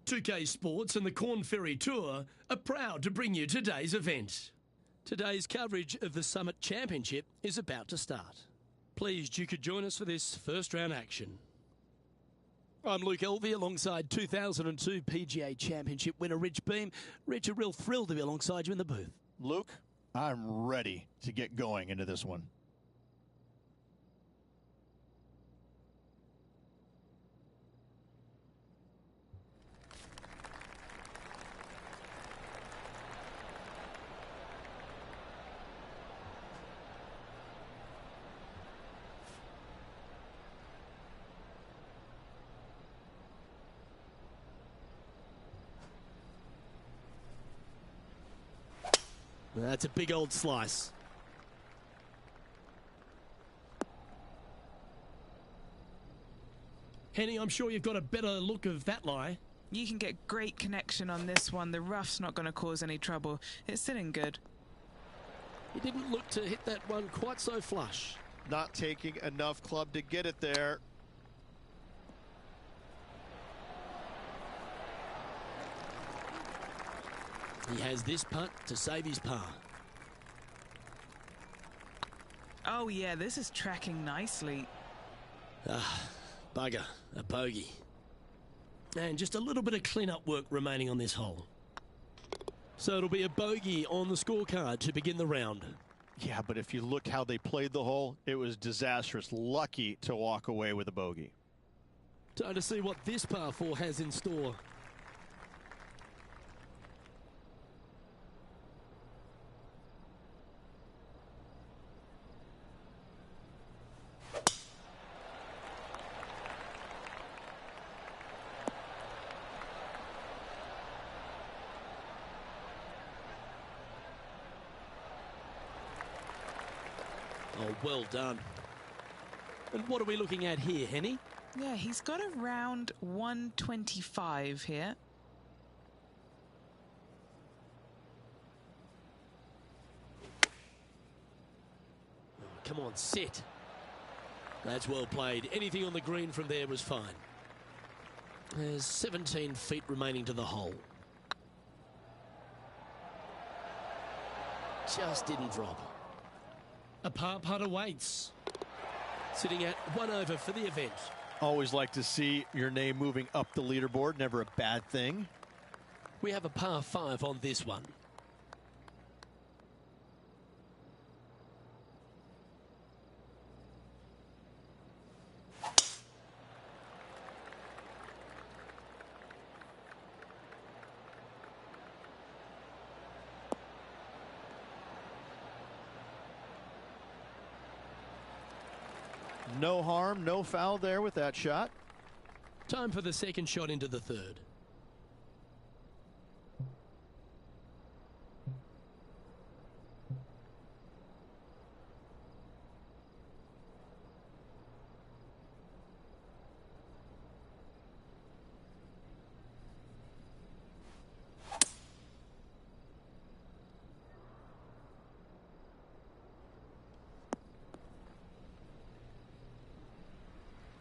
2K Sports and the Corn Ferry Tour are proud to bring you today's event. Today's coverage of the Summit Championship is about to start. Pleased you could join us for this first round action. I'm Luke Elvey alongside 2002 PGA Championship winner Rich Beem. Rich, a real thrill to be alongside you in the booth. Luke, I'm ready to get going into this one. That's a big old slice. Henny, I'm sure you've got a better look of that lie. You can get great connection on this one. The rough's not going to cause any trouble. It's sitting good. He didn't look to hit that one quite so flush. Not taking enough club to get it there. He has this putt to save his par. Oh yeah, this is tracking nicely. Bugger, a bogey. And just a little bit of clean-up work remaining on this hole. So it'll be a bogey on the scorecard to begin the round. Yeah, but if you look how they played the hole, it was disastrous. Lucky to walk away with a bogey. Time to see what this par 4 has in store. Oh, well done. And what are we looking at here, Henny? Yeah, he's got around 125 here. Oh, come on, sit. That's well played. Anything on the green from there was fine. There's 17 feet remaining to the hole. Just didn't drop. A par putt awaits. Sitting at 1 over for the event. Always like to see your name moving up the leaderboard. Never a bad thing. We have a par 5 on this one. No harm, no foul there with that shot. Time for the second shot into the third.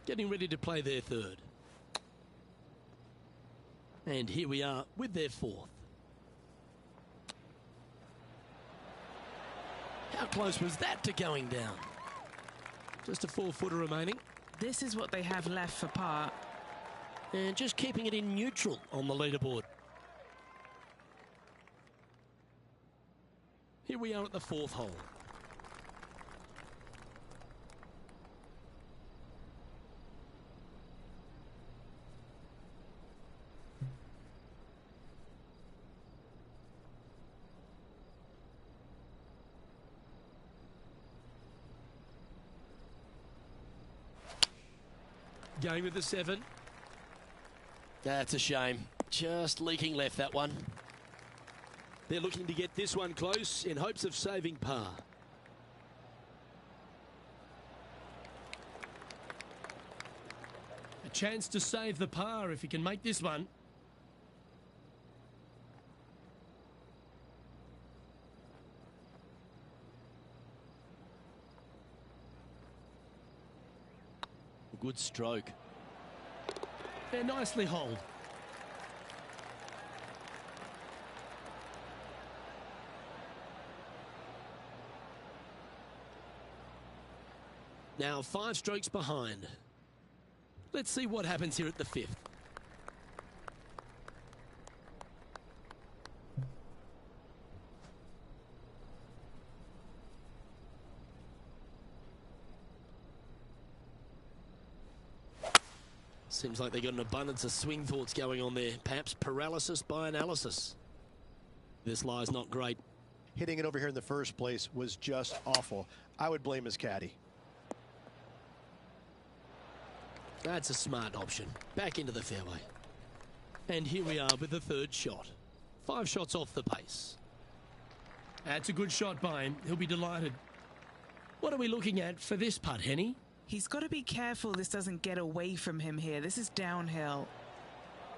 Getting ready to play their third. And here we are with their fourth. How close was that to going down? Just a 4-footer remaining. This is what they have left for par. And just keeping it in neutral on the leaderboard. Here we are at the fourth hole. Going with the 7. That's a shame. Just leaking left, that one. They're looking to get this one close in hopes of saving par. A chance to save the par if he can make this one. Good stroke. And nicely holed. Now 5 strokes behind. Let's see what happens here at the 5th. Seems like they've got an abundance of swing thoughts going on there. Perhaps paralysis by analysis. This lie's not great. Hitting it over here in the first place was just awful. I would blame his caddy. That's a smart option. Back into the fairway. And here we are with the 3rd shot. 5 shots off the pace. That's a good shot by him. He'll be delighted. What are we looking at for this putt, Henny? He's got to be careful this doesn't get away from him here. This is downhill.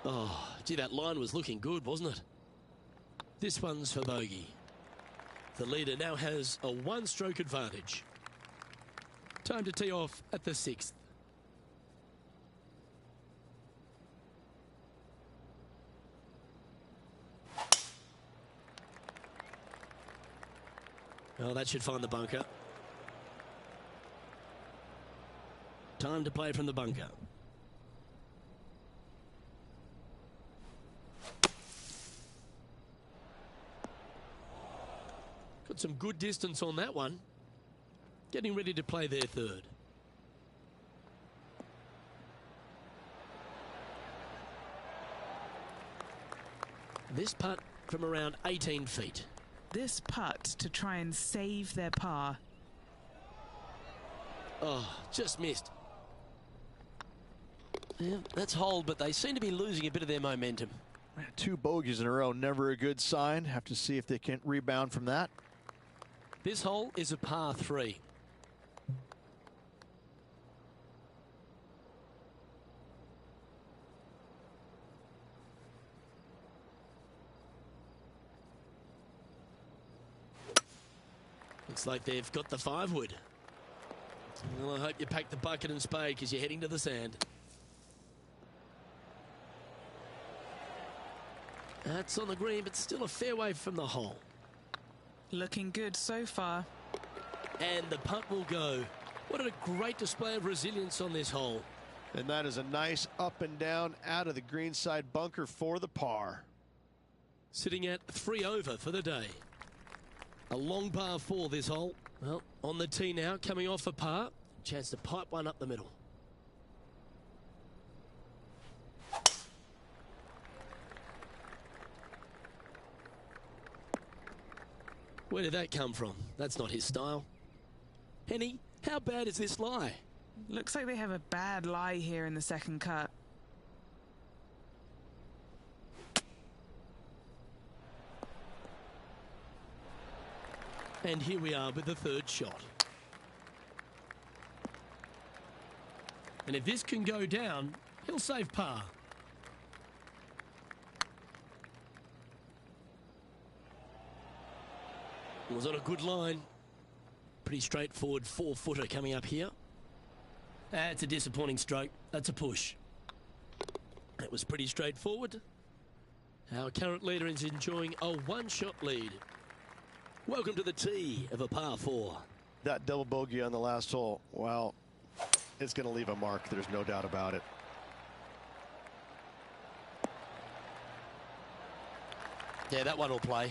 Oh, gee, that line was looking good, wasn't it? This one's for bogey. The leader now has a 1-stroke advantage. Time to tee off at the 6th. Well, that should find the bunker. Time to play from the bunker. Got some good distance on that one. Getting ready to play their 3rd. This putt from around 18 feet. This putt to try and save their par. Oh, just missed. Yeah, that's hold, but they seem to be losing a bit of their momentum. 2 bogeys in a row, never a good sign. Have to see if they can rebound from that. This hole is a par 3. Looks like they've got the 5-wood. Well, I hope you pack the bucket and spade because you're heading to the sand. That's on the green, but still a fair way from the hole. Looking good so far. And the putt will go. What a great display of resilience on this hole. And that is a nice up and down out of the greenside bunker for the par. Sitting at 3 over for the day. A long par 4 this hole. Well, on the tee now, coming off a par. Chance to pipe one up the middle. Where did that come from? That's not his style. Henny, how bad is this lie? Looks like they have a bad lie here in the 2nd cut. And here we are with the 3rd shot. And if this can go down, he'll save par. It was on a good line. Pretty straightforward 4-footer coming up here. That's a disappointing stroke. That's a push. That was pretty straightforward. Our current leader is enjoying a 1-shot lead. Welcome to the tee of a par 4. That double bogey on the last hole, well, it's going to leave a mark. There's no doubt about it. Yeah, that one will play.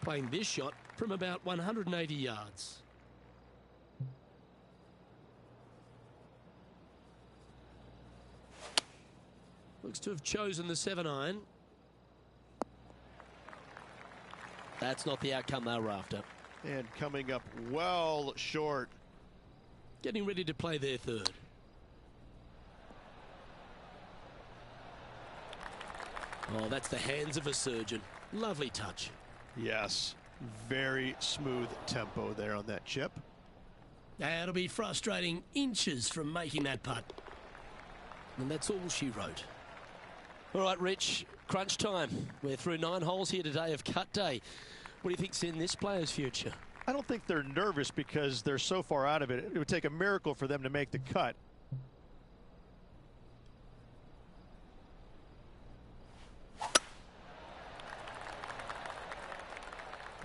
Playing this shot from about 180 yards. Looks to have chosen the 7-iron. That's not the outcome they were after. And coming up well short. Getting ready to play their 3rd. Oh, that's the hands of a surgeon. Lovely touch. Yes, very smooth tempo there on that chip. It'll be frustrating inches from making that putt. And that's all she wrote. All right, Rich, crunch time. We're through 9 holes here today of cut day. What do you think's in this player's future? I don't think they're nervous because they're so far out of it. It would take a miracle for them to make the cut.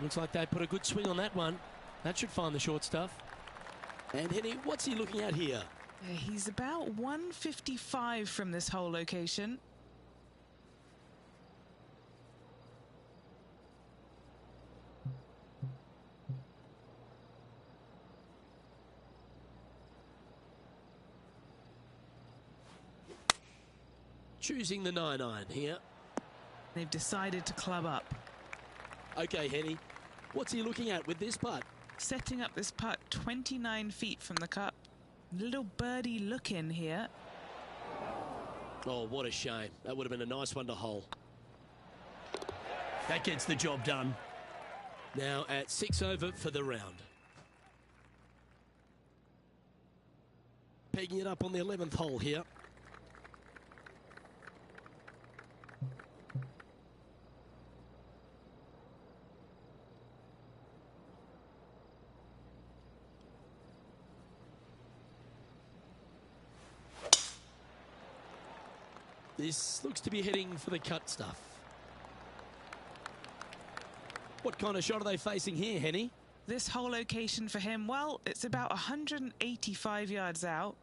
Looks like they put a good swing on that one. That should find the short stuff. And Henny, what's he looking at here? He's about 155 from this hole location. Choosing the 9-iron here. They've decided to club up. Okay, Henny, what's he looking at with this putt? Setting up this putt 29 feet from the cup. Little birdie look in here. Oh, what a shame. That would have been a nice one to hole. That gets the job done. Now at 6 over for the round. Pegging it up on the 11th hole here. This looks to be heading for the cut stuff. What kind of shot are they facing here, Henny? This hole location for him, well, it's about 185 yards out.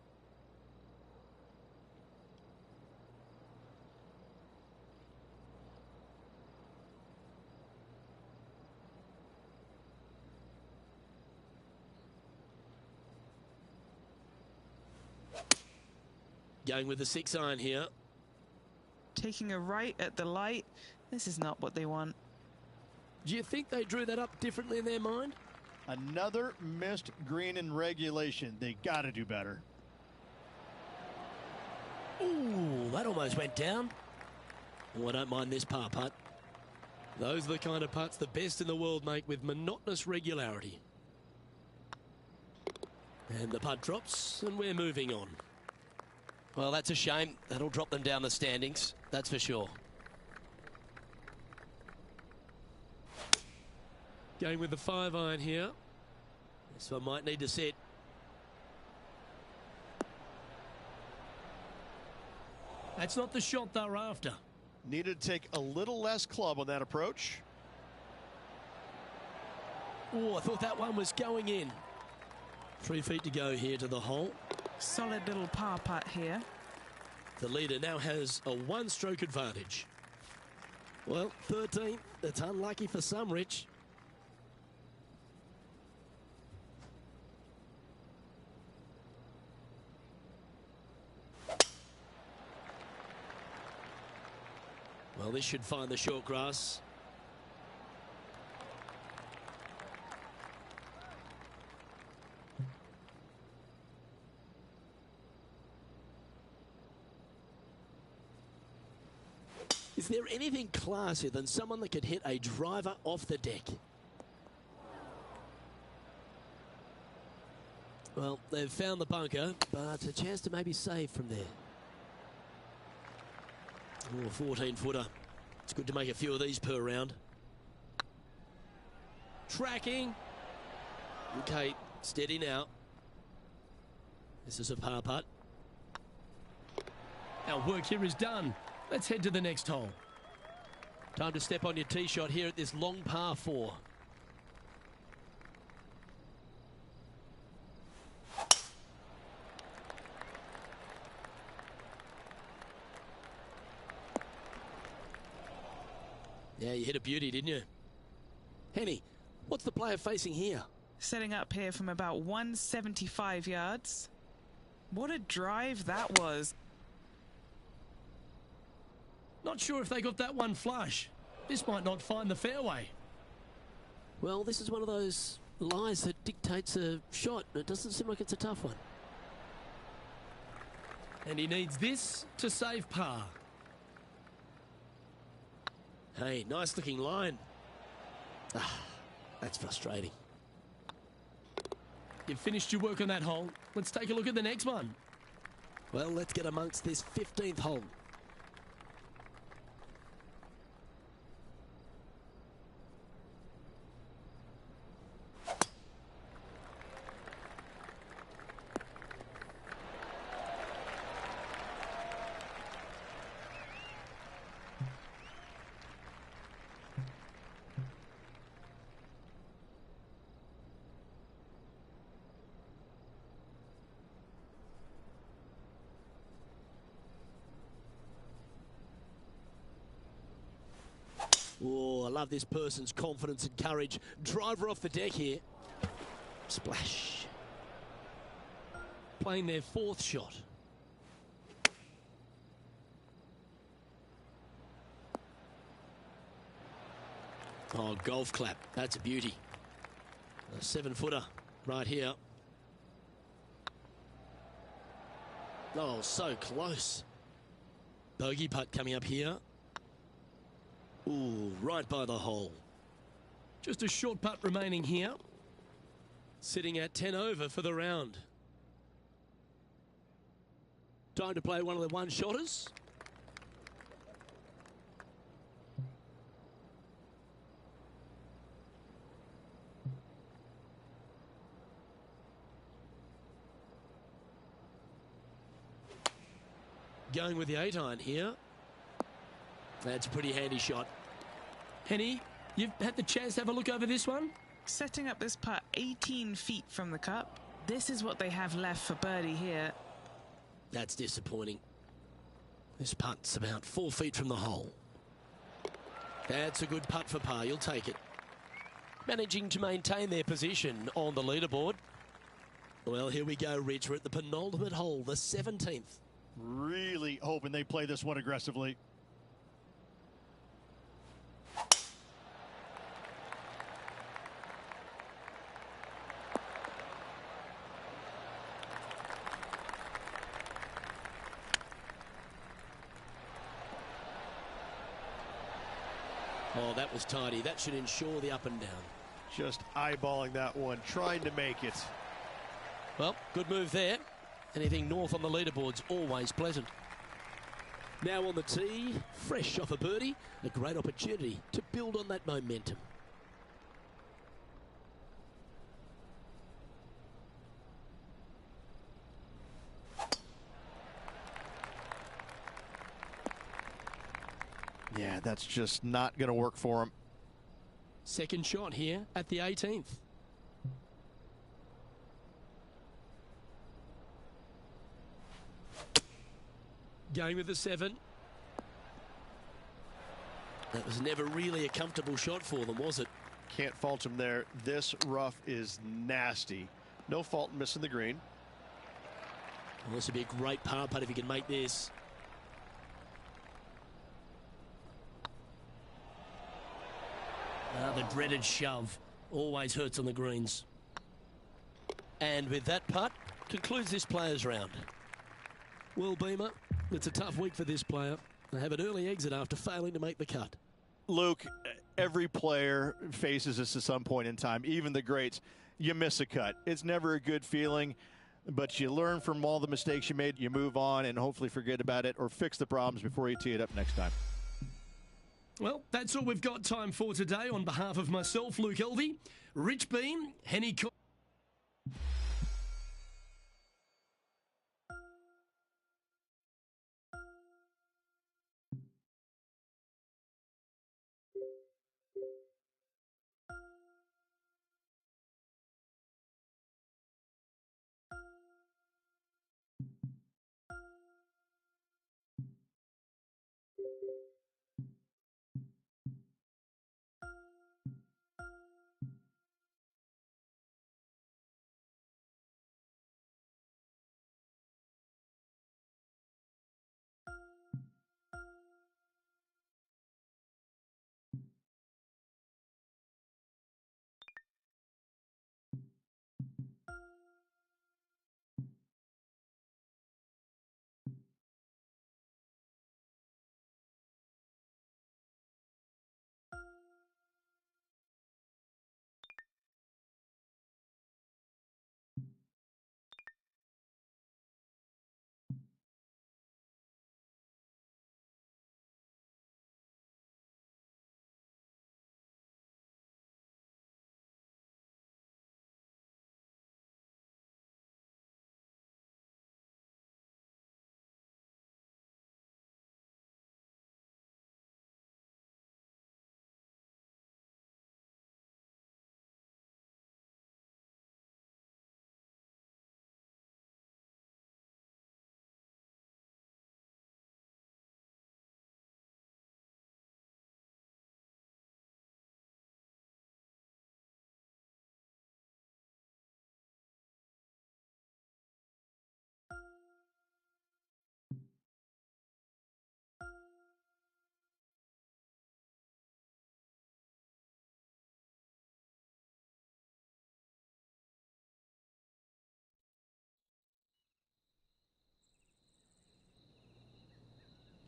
Going with the 6-iron here. Taking a right at the light. This is not what they want. Do you think they drew that up differently in their mind? Another missed green in regulation. They got to do better. Ooh, that almost went down. Oh, I don't mind this par putt. Those are the kind of putts the best in the world make with monotonous regularity. And the putt drops, and we're moving on. Well, that's a shame. That'll drop them down the standings, that's for sure. Going with the 5-iron here. This one might need to set. That's not the shot they're after. Needed to take a little less club on that approach. Oh, I thought that one was going in. 3 feet to go here to the hole. Solid little par putt here. The leader now has a 1-stroke advantage. Well, 13th. It's unlucky for some, Rich. Well, this should find the short grass. Is there anything classier than someone that could hit a driver off the deck? Well, they've found the bunker, but a chance to maybe save from there. Oh, 14-footer. It's good to make a few of these per round. Tracking. Okay, steady now. This is a par putt. Our work here is done. Let's head to the next hole. Time to step on your tee shot here at this long par 4. Yeah, you hit a beauty, didn't you? Henny, what's the player facing here? Setting up here from about 175 yards. What a drive that was. Not sure if they got that one flush. This might not find the fairway. Well, this is one of those lies that dictates a shot. It doesn't seem like it's a tough one. And he needs this to save par. Hey, nice looking line. Ah, that's frustrating. You've finished your work on that hole. Let's take a look at the next one. Well, let's get amongst this 15th hole. love this person's confidence and courage. Driver off the deck here. Splash. Playing their fourth shot. Oh, golf clap. That's a beauty. A 7-footer right here. Oh, so close. Bogey putt coming up here. Ooh, right by the hole. Just a short putt remaining here. Sitting at 10 over for the round. Time to play one of the one-shotters. Going with the 8-iron here. That's a pretty handy shot. Henny, you've had the chance to have a look over this one? Setting up this putt 18 feet from the cup. This is what they have left for birdie here. That's disappointing. This putt's about 4 feet from the hole. That's a good putt for par. You'll take it. Managing to maintain their position on the leaderboard. Well, here we go, Rich. We're at the penultimate hole, the 17th. Really hoping they play this one aggressively. Oh, that was tidy. That should ensure the up and down. Just eyeballing that one, trying to make it. Well, good move there. Anything north on the leaderboard's always pleasant. Now on the tee, fresh off a birdie, a great opportunity to build on that momentum. Yeah, that's just not going to work for him. Second shot here at the 18th. Going with the 7. That was never really a comfortable shot for them, was it? Can't fault him there. This rough is nasty. No fault in missing the green. Well, this would be a great par putt if he can make this. The dreaded shove always hurts on the greens. And with that putt, concludes this players' round. Well, Beamer, it's a tough week for this player. They have an early exit after failing to make the cut. Luke, every player faces this at some point in time, even the greats. You miss a cut. It's never a good feeling, but you learn from all the mistakes you made, you move on, and hopefully forget about it or fix the problems before you tee it up next time. Well, that's all we've got time for today. On behalf of myself, Luke Elvey, Rich Beam, Henny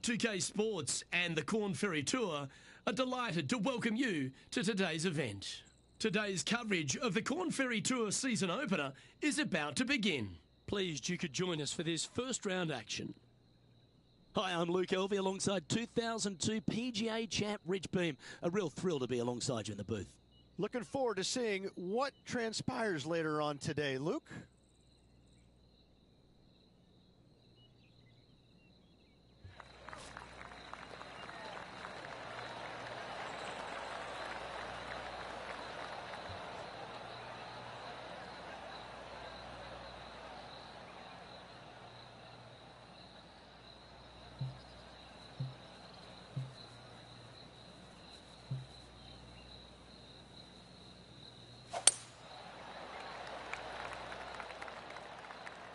2K Sports and the Corn Ferry Tour are delighted to welcome you to today's event. Today's coverage of the Corn Ferry Tour season opener is about to begin. Pleased you could join us for this first round action. Hi, I'm Luke Elvey alongside 2002 PGA champ Rich Beem. A real thrill to be alongside you in the booth. Looking forward to seeing what transpires later on today, Luke.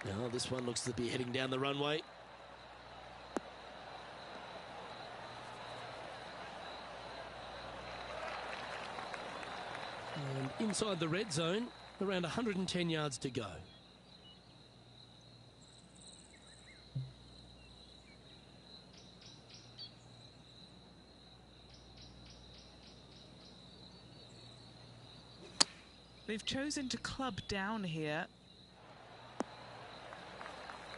Now, this one looks to be heading down the runway. And inside the red zone, around 110 yards to go. They've chosen to club down here.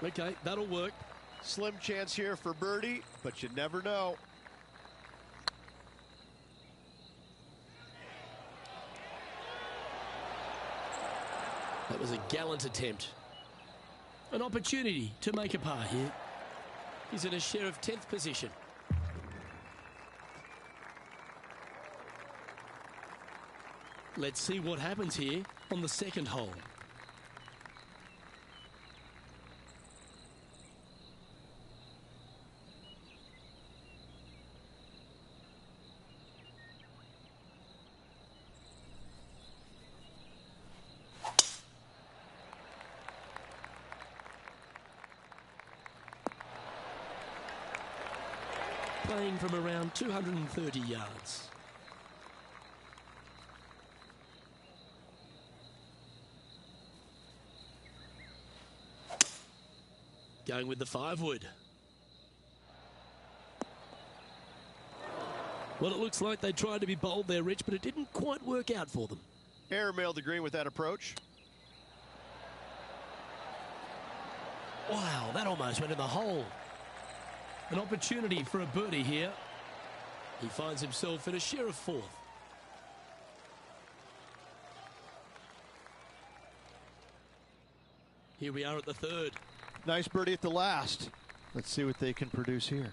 Okay, that'll work. Slim chance here for birdie, but you never know. That was a gallant attempt. An opportunity to make a par here. He's in a share of 10th position. Let's see what happens here on the second hole. Playing from around 230 yards. Going with the 5-wood. Well, it looks like they tried to be bold there, Rich, but it didn't quite work out for them. Airmailed the green with that approach. Wow, that almost went in the hole. An opportunity for a birdie here. He finds himself in a share of 4th. Here we are at the 3rd. Nice birdie at the last. Let's see what they can produce here.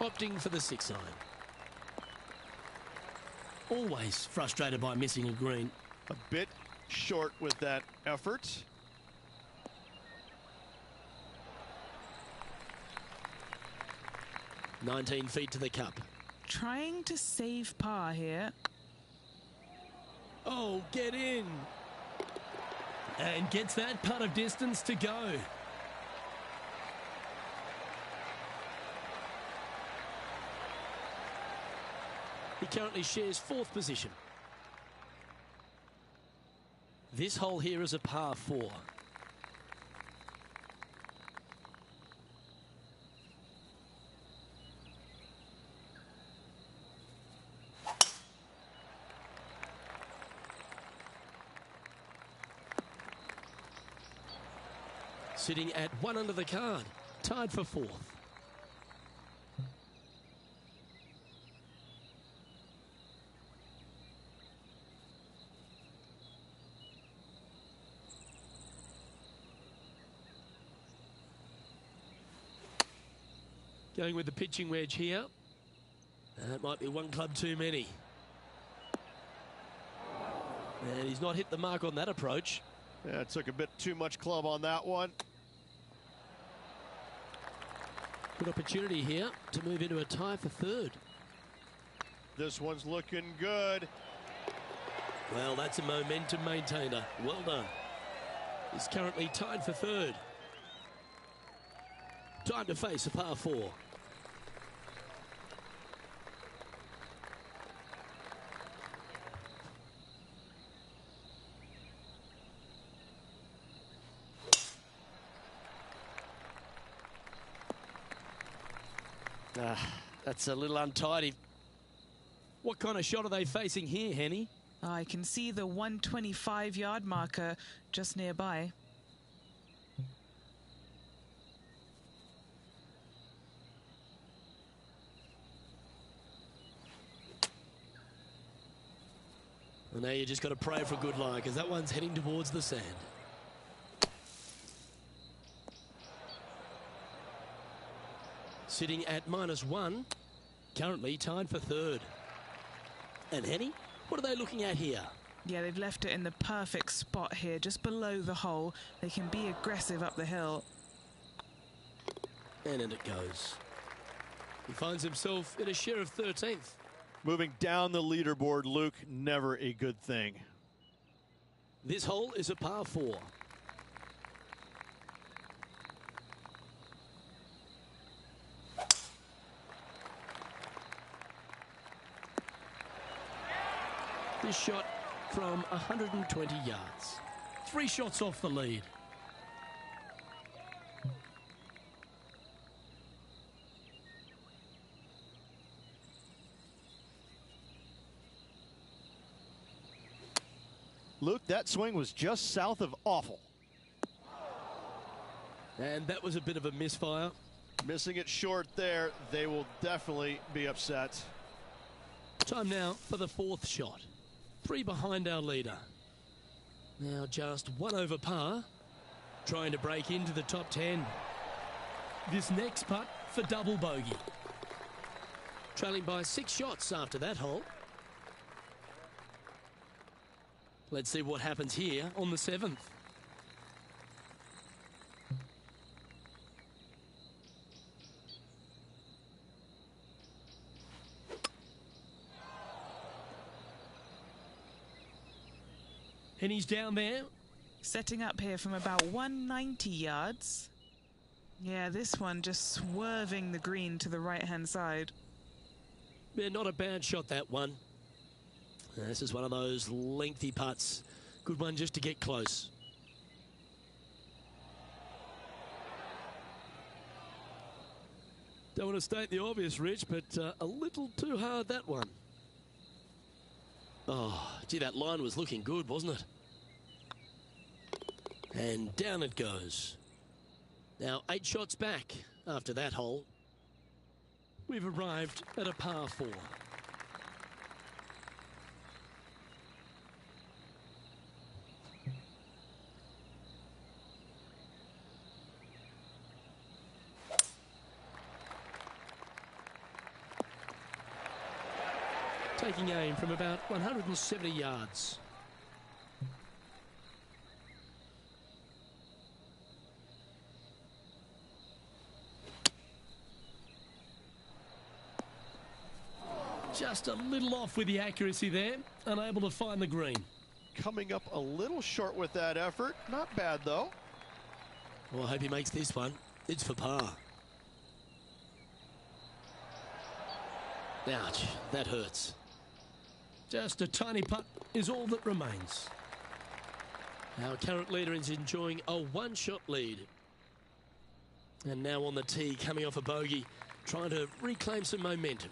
Opting for the 6 iron. Always frustrated by missing a green. A bit short with that effort. $19 feet to the cup. Trying to save par here. Oh, get in. And gets that putt of distance to go. He currently shares 4th position. This hole here is a par 4. Sitting at 1 under the card, tied for 4th. Going with the pitching wedge here. That might be one club too many. And he's not hit the mark on that approach. Yeah, it took a bit too much club on that one. Good opportunity here to move into a tie for 3rd. This one's looking good. Well, that's a momentum maintainer. Well done. He's currently tied for third. Time to face a par 4. That's a little untidy. What kind of shot are they facing here, Henny? I can see the 125-yard marker just nearby. Well, now you just got to pray for good lie, because that one's heading towards the sand. Sitting at -1, currently tied for third. And Henny, what are they looking at here? Yeah, they've left it in the perfect spot here, just below the hole. They can be aggressive up the hill. And in it goes. He finds himself in a share of 13th. Moving down the leaderboard, Luke, never a good thing. This hole is a par 4. This shot from 120 yards. 3 shots off the lead. Luke, that swing was just south of awful. And that was a bit of a misfire. Missing it short there, they will definitely be upset. Time now for the 4th shot. 3 behind our leader. Now just 1 over par. Trying to break into the top 10. This next putt for double bogey. Trailing by 6 shots after that hole. Let's see what happens here on the 7th. And he's down there. Setting up here from about 190 yards. Yeah, this one just swerving the green to the right-hand side. Yeah, not a bad shot, that one. This is one of those lengthy putts. Good one just to get close. Don't want to state the obvious, Rich, but a little too hard, that one. Oh, gee, that line was looking good, wasn't it? And down it goes. Now 8 shots back after that hole. We've arrived at a par 4. Taking aim from about 170 yards. Just a little off with the accuracy there, unable to find the green. Coming up a little short with that effort. Not bad, though. Well, I hope he makes this one. It's for par. Ouch, that hurts. Just a tiny putt is all that remains. Our current leader is enjoying a 1-shot lead. And now on the tee, coming off a bogey, trying to reclaim some momentum.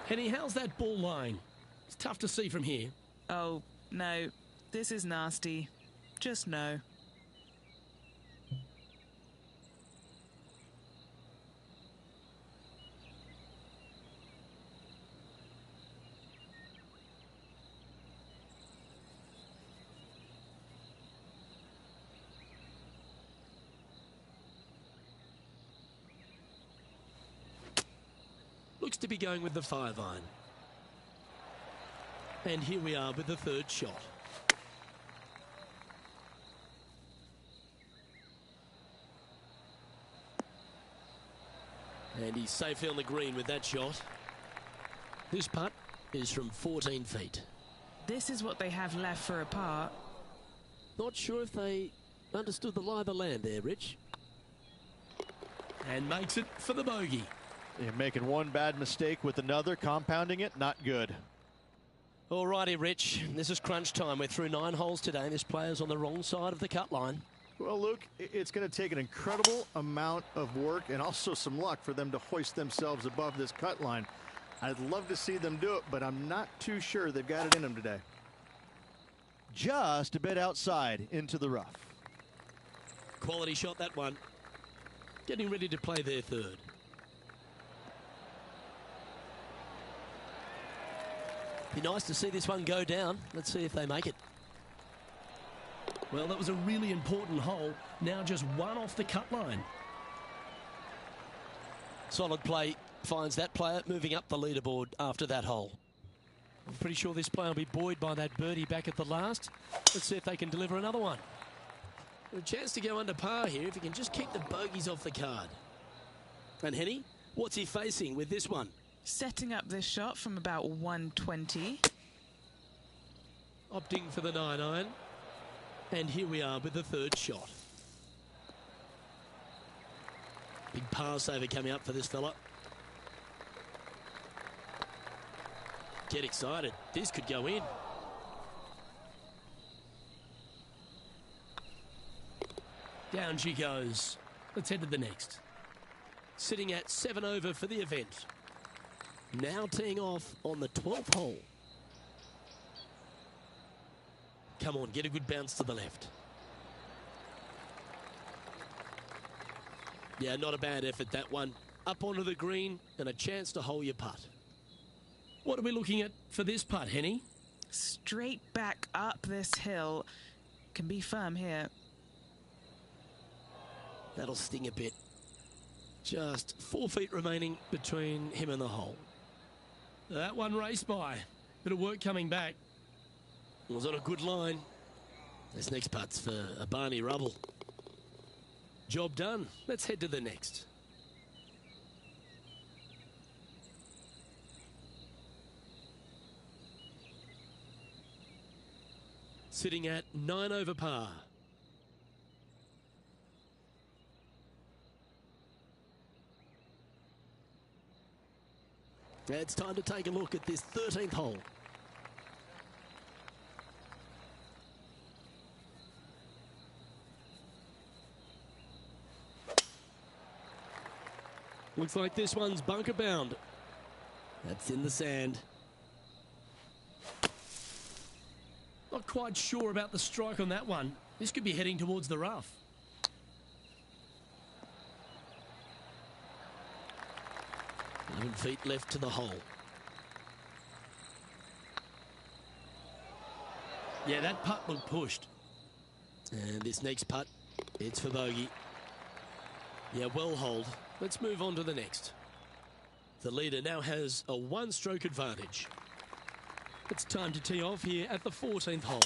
Henny, how's that ball lying? It's tough to see from here. Oh, no. This is nasty. Just no. Looks to be going with the 5-iron. And here we are with the third shot. And he's safely on the green with that shot. This putt is from 14 feet. This is what they have left for a par. Not sure if they understood the lie of the land there, Rich. And makes it for the bogey. You're making one bad mistake with another, compounding it, not good. Alrighty, Rich. This is crunch time. We're through 9 holes today, and this player's on the wrong side of the cut line. Well, Luke, it's going to take an incredible amount of work and also some luck for them to hoist themselves above this cut line. I'd love to see them do it, but I'm not too sure they've got it in them today. Just a bit outside into the rough. Quality shot, that one. Getting ready to play their third. Be nice to see this one go down. Let's see if they make it. Well, that was a really important hole. Now just one off the cut line. Solid play finds that player moving up the leaderboard after that hole. I'm pretty sure this player will be buoyed by that birdie back at the last. Let's see if they can deliver another one. A chance to go under par here if he can just keep the bogeys off the card. And Henny, what's he facing with this one? Setting up this shot from about 120. Opting for the 9-iron. And here we are with the third shot. Big par saver coming up for this fella. Get excited. This could go in. Down she goes. Let's head to the next. Sitting at 7 over for the event. Now teeing off on the 12th hole. Come on, get a good bounce to the left. Yeah, not a bad effort, that one. Up onto the green and a chance to hole your putt. What are we looking at for this putt, Henny? Straight back up this hill. Can be firm here. That'll sting a bit. Just 4 feet remaining between him and the hole. That one raced by. Bit of work coming back. Was on a good line. This next putt's for a Barney Rubble. Job done. Let's head to the next. Sitting at 9 over par. It's time to take a look at this 13th hole. Looks like this one's bunker bound. That's in the sand. Not quite sure about the strike on that one. This could be heading towards the rough. Eleven feet left to the hole. Yeah, that putt looked pushed. And this next putt, it's for bogey. Yeah, well holed. Let's move on to the next. The leader now has a 1-stroke advantage. It's time to tee off here at the 14th hole.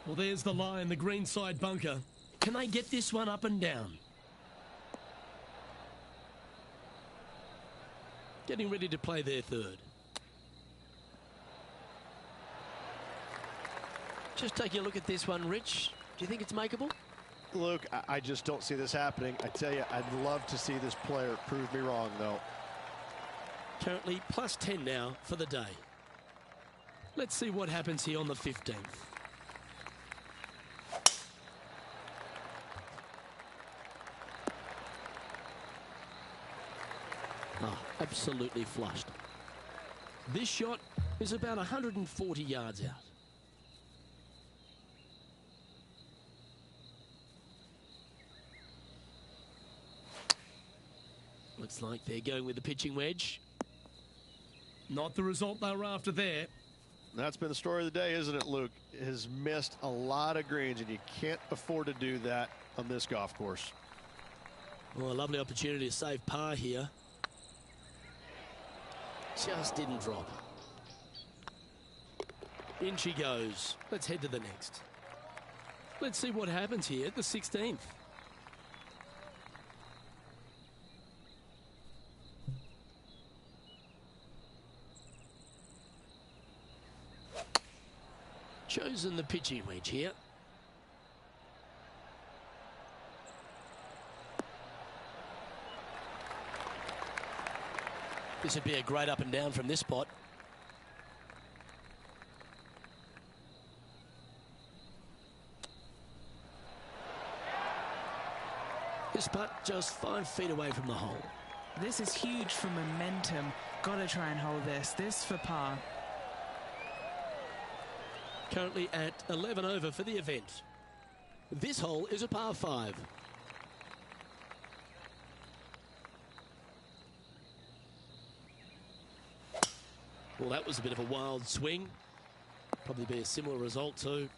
Well, there's the line, the greenside bunker. Can they get this one up and down? Getting ready to play their third. Just taking a look at this one, Rich. Do you think it's makeable? Luke, I just don't see this happening. I tell you, I'd love to see this player prove me wrong, though. Currently plus 10 now for the day. Let's see what happens here on the 15th. Oh, absolutely flushed. This shot is about 140 yards out. Looks like they're going with the pitching wedge. Not the result they were after there. That's been the story of the day, isn't it, Luke? Has missed a lot of greens, and you can't afford to do that on this golf course. Well, a lovely opportunity to save par here. Just didn't drop. In she goes. Let's head to the next. Let's see what happens here at the 16th. Chosen the pitching wedge here. This would be a great up and down from this spot. This putt just 5 feet away from the hole. This is huge for momentum. Gotta try and hold this. This for par. Currently at 11 over for the event. This hole is a par 5. Well, that was a bit of a wild swing. Probably be a similar result too.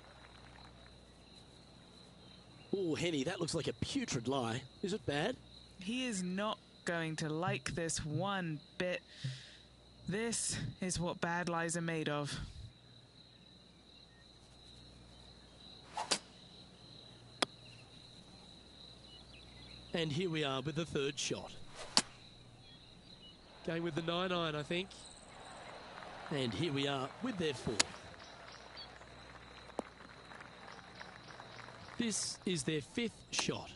Oh, Henny, that looks like a putrid lie. Is it bad? He is not going to like this one bit. This is what bad lies are made of. And here we are with the third shot. Going with the 9-iron, I think. And here we are with their fourth. This is their 5th shot.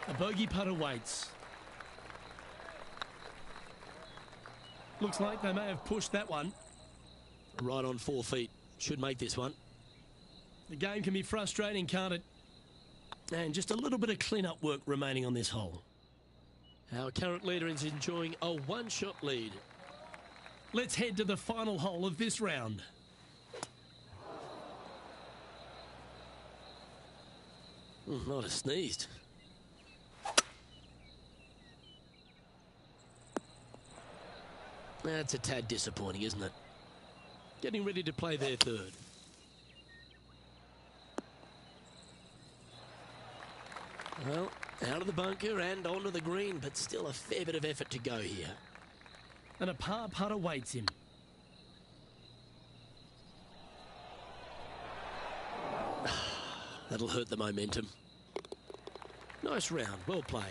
A bogey putt awaits. Looks like they may have pushed that one. Right on 4 feet. Should make this one. The game can be frustrating, can't it? And just a little bit of clean-up work remaining on this hole. Our current leader is enjoying a 1-shot lead. Let's head to the final hole of this round. Not a sneezed. That's a tad disappointing, isn't it? Getting ready to play their third. Well, out of the bunker and onto the green, but still a fair bit of effort to go here. And a par putt awaits him. That'll hurt the momentum. Nice round, well played.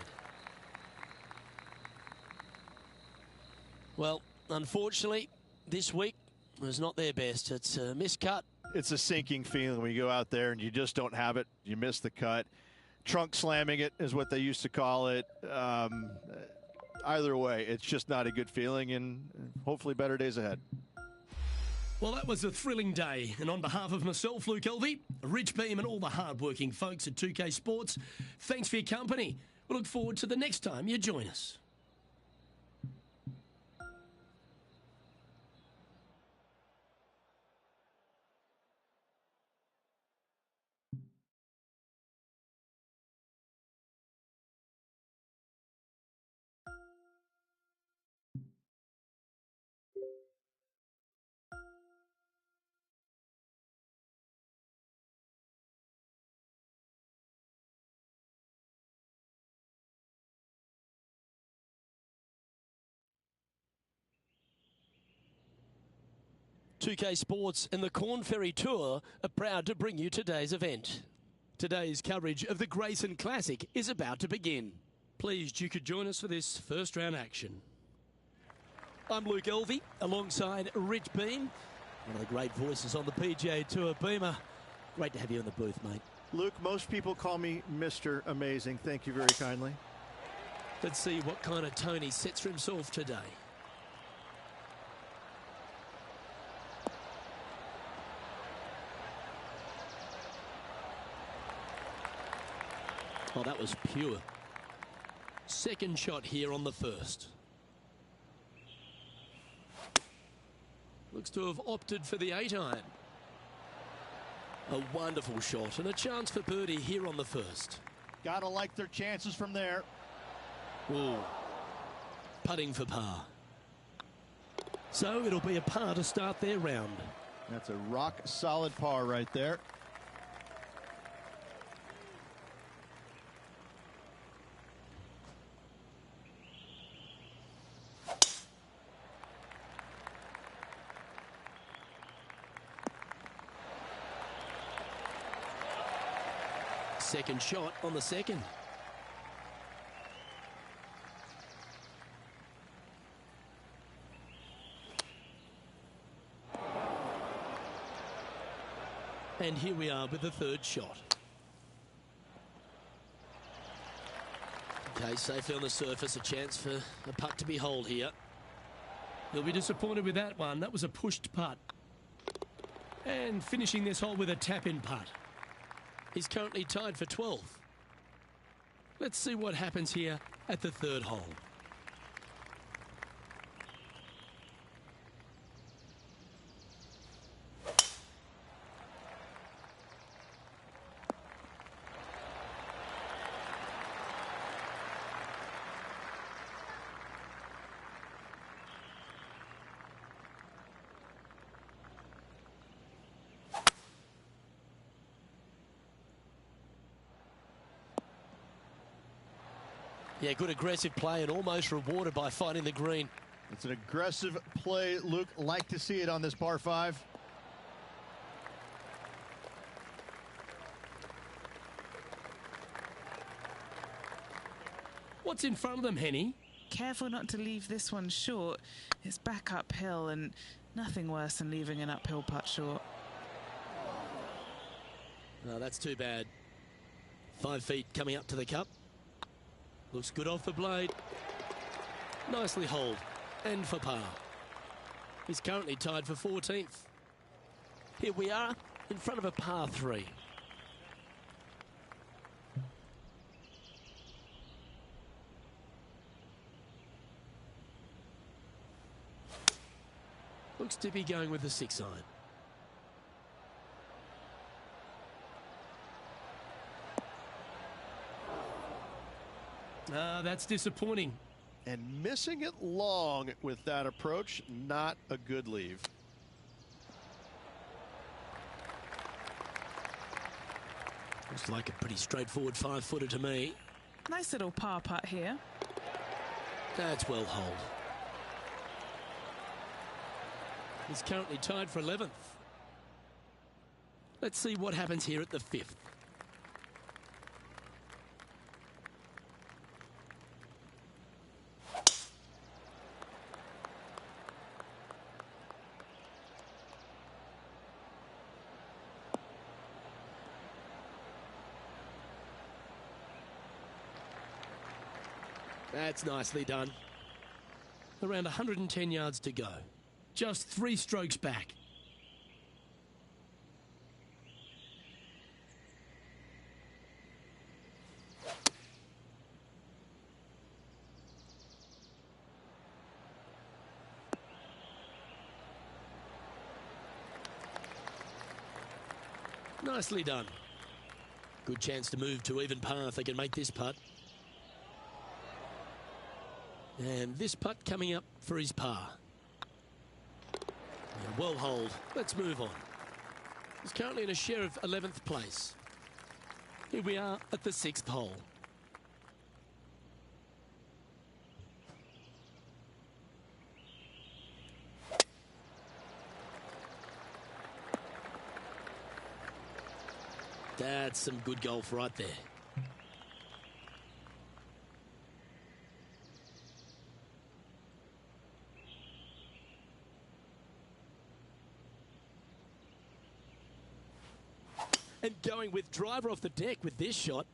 Well, unfortunately, this week was not their best. It's a miscut. It's a sinking feeling when you go out there and you just don't have it. You miss the cut. Trunk slamming it is what they used to call it. Either way, it's just not a good feeling, and hopefully better days ahead. Well, that was a thrilling day, and on behalf of myself, Luke Elvey, Rich Beam, and all the hard-working folks at 2K Sports, thanks for your company. We look forward to the next time you join us. .2K Sports and the Corn Ferry Tour are proud to bring you today's event. Today's coverage of the Grayson Classic is about to begin. Pleased you could join us for this first round action. I'm Luke Elvey, alongside Rich Beam, one of the great voices on the PGA Tour. Beamer, great to have you in the booth, mate. Luke, most people call me Mr. Amazing. Thank you very kindly. Let's see what kind of tone he sets for himself today. Oh, that was pure. Second shot here on the first. Looks to have opted for the 8-iron. A wonderful shot and a chance for birdie here on the first. Gotta like their chances from there. Ooh. Putting for par. So it'll be a par to start their round. That's a rock-solid par right there. second shot on the second. And here we are with the third shot. Okay, safely on the surface, a chance for a putt to be holed here. He'll be disappointed with that one. That was a pushed putt. And finishing this hole with a tap-in putt. He's currently tied for 12th. Let's see what happens here at the third hole. Yeah, good aggressive play and almost rewarded by finding the green. It's an aggressive play, Luke. Like to see it on this par 5. What's in front of them, Henny? Careful not to leave this one short. It's back uphill and nothing worse than leaving an uphill putt short. No, that's too bad. 5 feet coming up to the cup. Looks good off the blade. Nicely holed. And for par. He's currently tied for 14th. Here we are in front of a par 3. Looks to be going with the 6 iron. That's disappointing. And missing it long with that approach, not a good leave. Looks like a pretty straightforward 5-footer to me. Nice little par putt here. That's well holed. He's currently tied for 11th. Let's see what happens here at the 5th. That's nicely done. Around 110 yards to go. Just 3 strokes back. Nicely done. Good chance to move to even par if they can make this putt. And this putt coming up for his par. Yeah, well holed. Let's move on. He's currently in a share of 11th place. Here we are at the 6th hole. That's some good golf right there. And going with driver off the deck with this shot.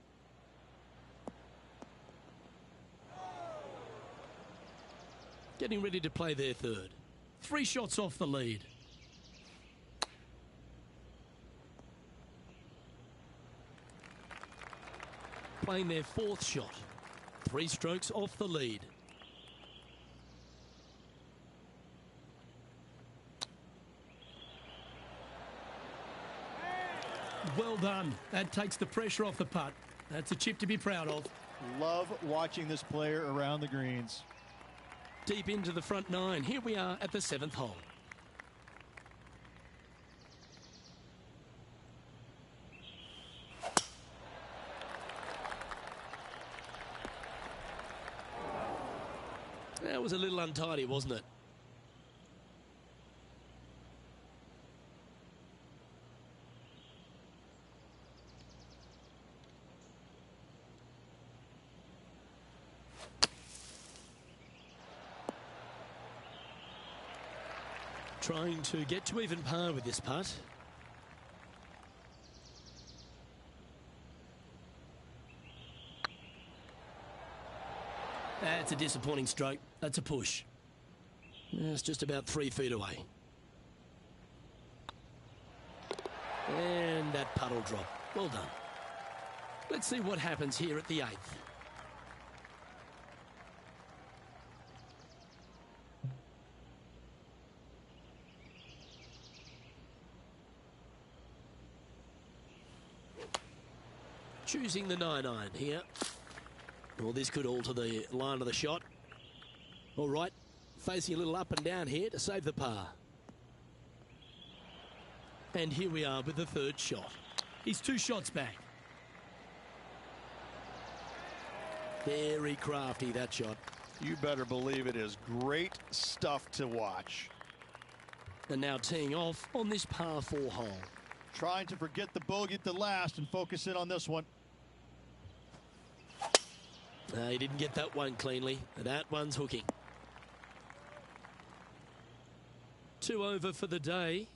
Getting ready to play their third. 3 shots off the lead. Playing their 4th shot. 3 strokes off the lead. Well done. That takes the pressure off the putt. That's a chip to be proud of. Love watching this player around the greens. Deep into the front 9. Here we are at the 7th hole. That was a little untidy, wasn't it? Trying to get to even par with this putt. That's a disappointing stroke. That's a push. It's just about 3 feet away. And that putt will drop. Well done. Let's see what happens here at the 8th. Choosing the 9-iron here. Well, this could alter the line of the shot. All right, facing a little up and down here to save the par. And here we are with the 3rd shot. He's 2 shots back. Very crafty, that shot. You better believe it is great stuff to watch. And now teeing off on this par 4 hole. Trying to forget the bogey at the last and focus in on this one. He didn't get that one cleanly. That one's hooking. 2 over for the day.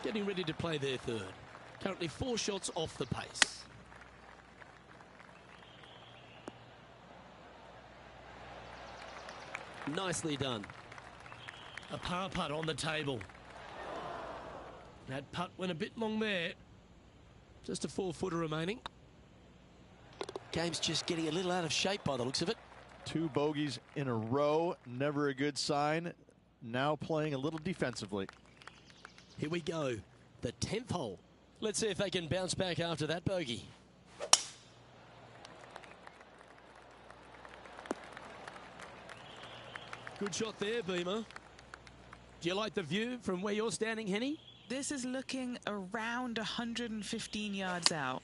Getting ready to play their 3rd. Currently 4 shots off the pace. Nicely done. A par putt on the table. That putt went a bit long there. Just a 4-footer remaining. Game's just getting a little out of shape by the looks of it. 2 bogeys in a row. Never a good sign. Now playing a little defensively. Here we go. The 10th hole. Let's see if they can bounce back after that bogey. Good shot there, Beamer. Do you like the view from where you're standing, Henny? This is looking around 115 yards out.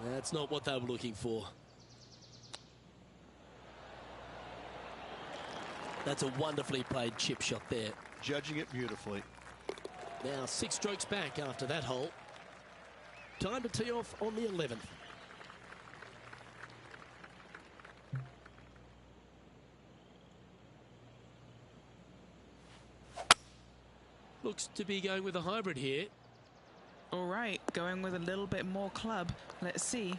That's not what they were looking for. That's a wonderfully played chip shot there. Judging it beautifully. Now 6 strokes back after that hole. Time to tee off on the 11th. Looks to be going with a hybrid here. All right, going with a little bit more club. Let's see.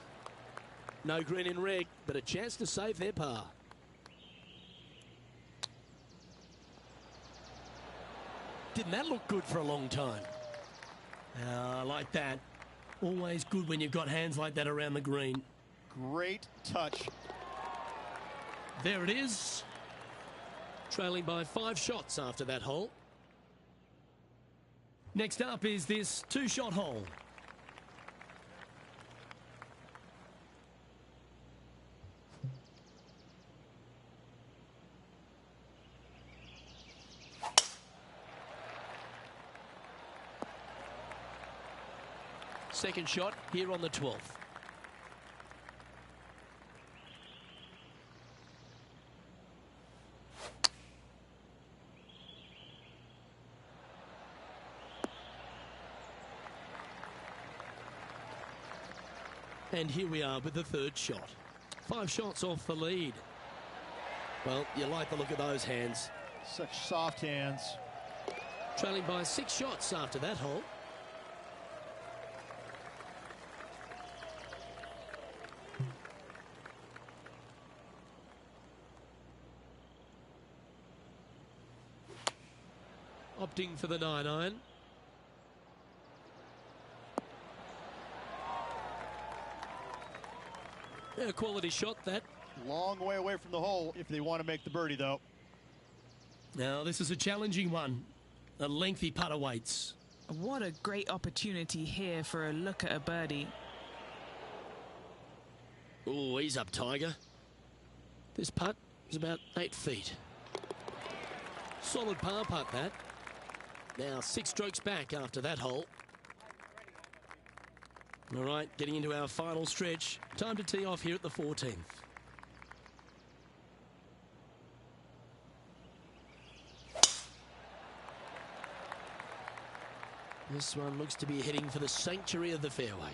No green in red, but a chance to save their par. Didn't that look good for a long time? I like that. Always good when you've got hands like that around the green. Great touch. There it is. Trailing by 5 shots after that hole. Next up is this 2-shot hole. Second shot here on the 12th. And here we are with the 3rd shot. 5 shots off the lead. Well, you like the look of those hands. Such soft hands. Trailing by 6 shots after that hole. Opting for the 9-iron. A quality shot, that. Long way away from the hole if they want to make the birdie, though. Now, this is a challenging one. A lengthy putt awaits. What a great opportunity here for a look at a birdie. Oh, he's up, Tiger. This putt is about 8 feet. Solid par putt, that. Now 6 strokes back after that hole. All right, getting into our final stretch. Time to tee off here at the 14th. This one looks to be heading for the sanctuary of the fairway.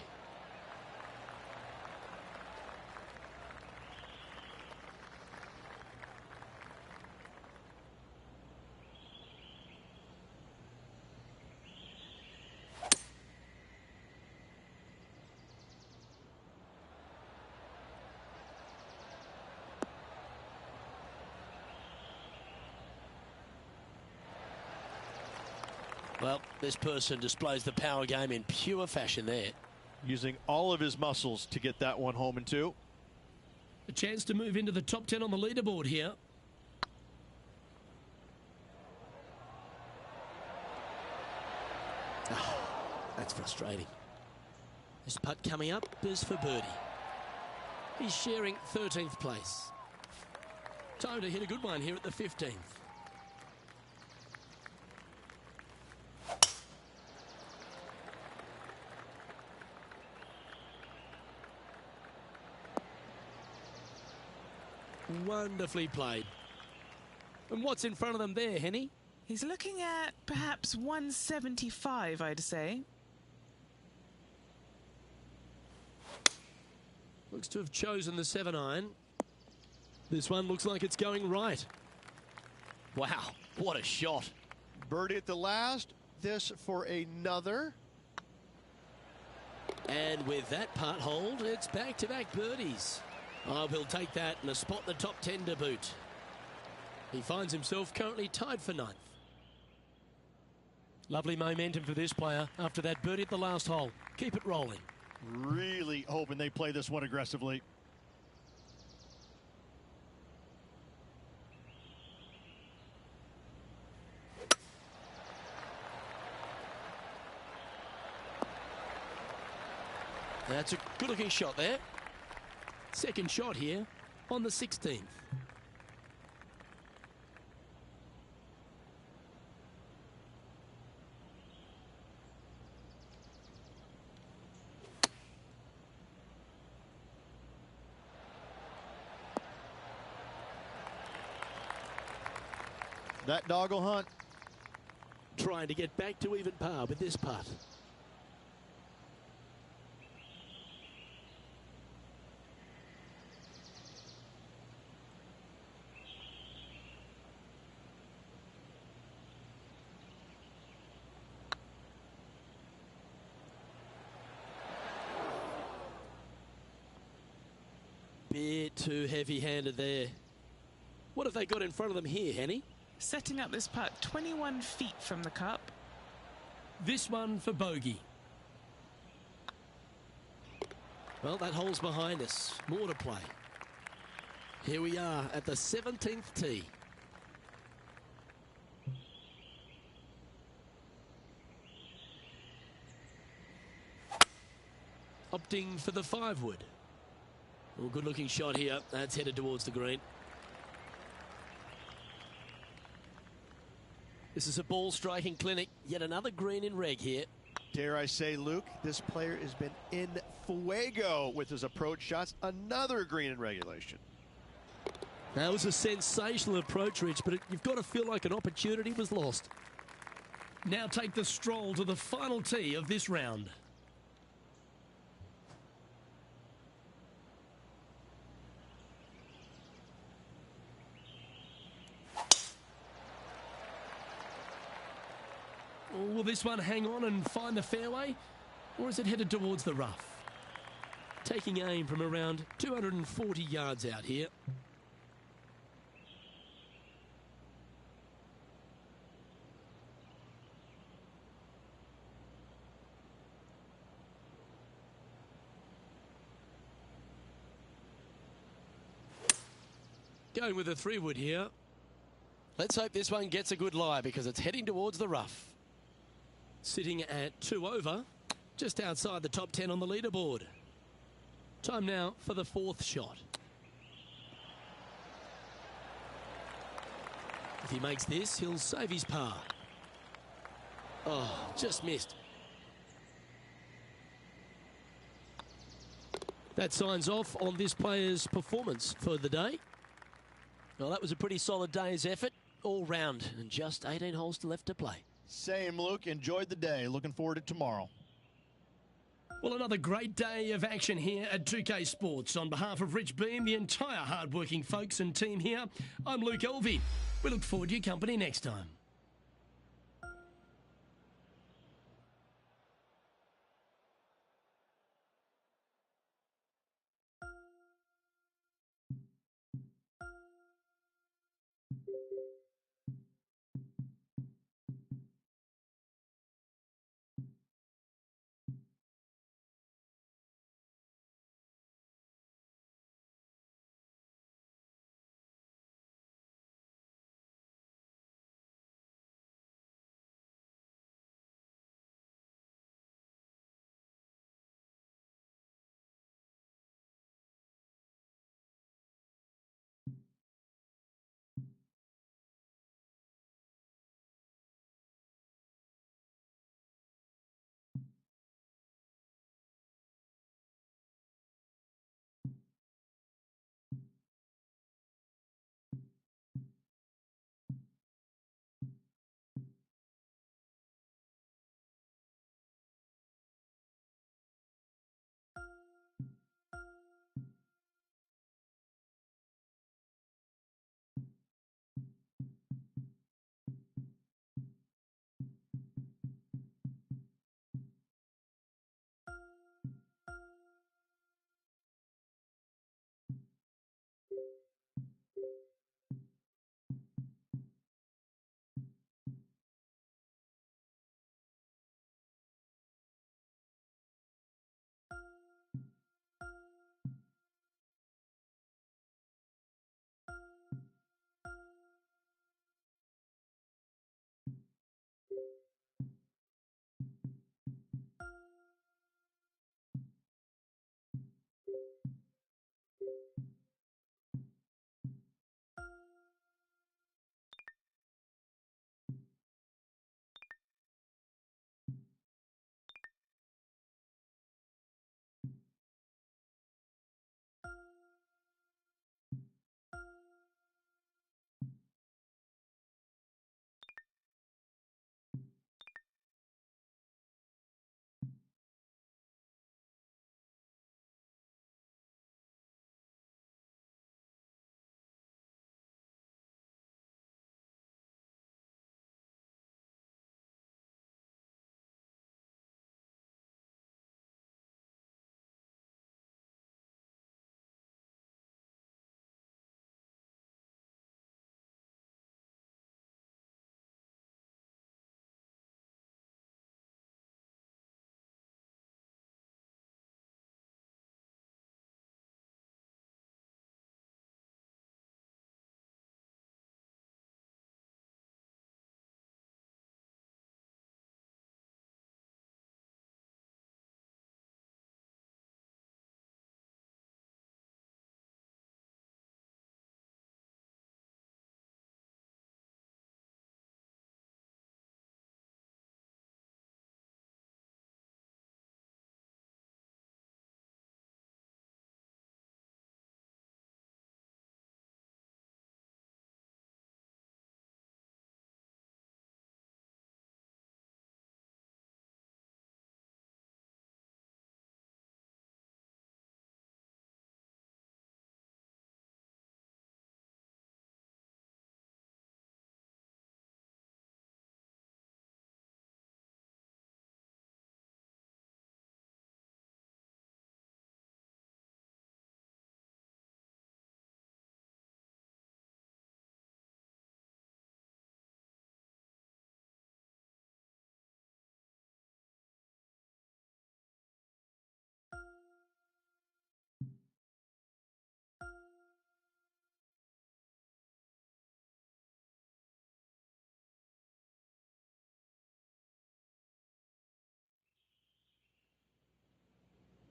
Well, this person displays the power game in pure fashion there. Using all of his muscles to get that one home and two. A chance to move into the top 10 on the leaderboard here. That's frustrating. This putt coming up is for birdie. He's sharing 13th place. Time to hit a good one here at the 15th. Wonderfully played. And what's in front of them there, Henny? He's looking at perhaps 175, I'd say. Looks to have chosen the 7-iron. This one looks like it's going right. Wow, what a shot. Birdie at the last. This for another. And with that putt hold, it's back-to-back birdies. Oh, he'll take that and a spot in the top 10 to boot. He finds himself currently tied for 9th. Lovely momentum for this player after that birdie at the last hole. Keep it rolling. Really hoping they play this one aggressively. That's a good-looking shot there. Second shot here on the 16th. That dog will hunt. Trying to get back to even par with this putt. Bit too heavy-handed there. What have they got in front of them here, Henny? Setting up this putt 21 feet from the cup. This one for bogey. Well, that hole's behind us. More to play. Here we are at the 17th tee. Opting for the 5-wood. Oh, good-looking shot here. That's headed towards the green. This is a ball-striking clinic. Yet another green in reg here. Dare I say, Luke, this player has been in fuego with his approach shots. Another green in regulation. That was a sensational approach, Rich, but you've got to feel like an opportunity was lost. Now take the stroll to the final tee of this round. Will this one hang on and find the fairway, or is it headed towards the rough? Taking aim from around 240 yards out here. Going with a 3-wood here. Let's hope this one gets a good lie because it's heading towards the rough. Sitting at 2 over, just outside the top 10 on the leaderboard. Time now for the 4th shot. If he makes this, he'll save his par. Oh, just missed. That signs off on this player's performance for the day. Well, that was a pretty solid day's effort all round and just 18 holes left to play. Same, Luke. Enjoyed the day. Looking forward to tomorrow. Well, another great day of action here at 2K Sports. On behalf of Rich Beem, the entire hard-working folks and team here, I'm Luke Elvey. We look forward to your company next time.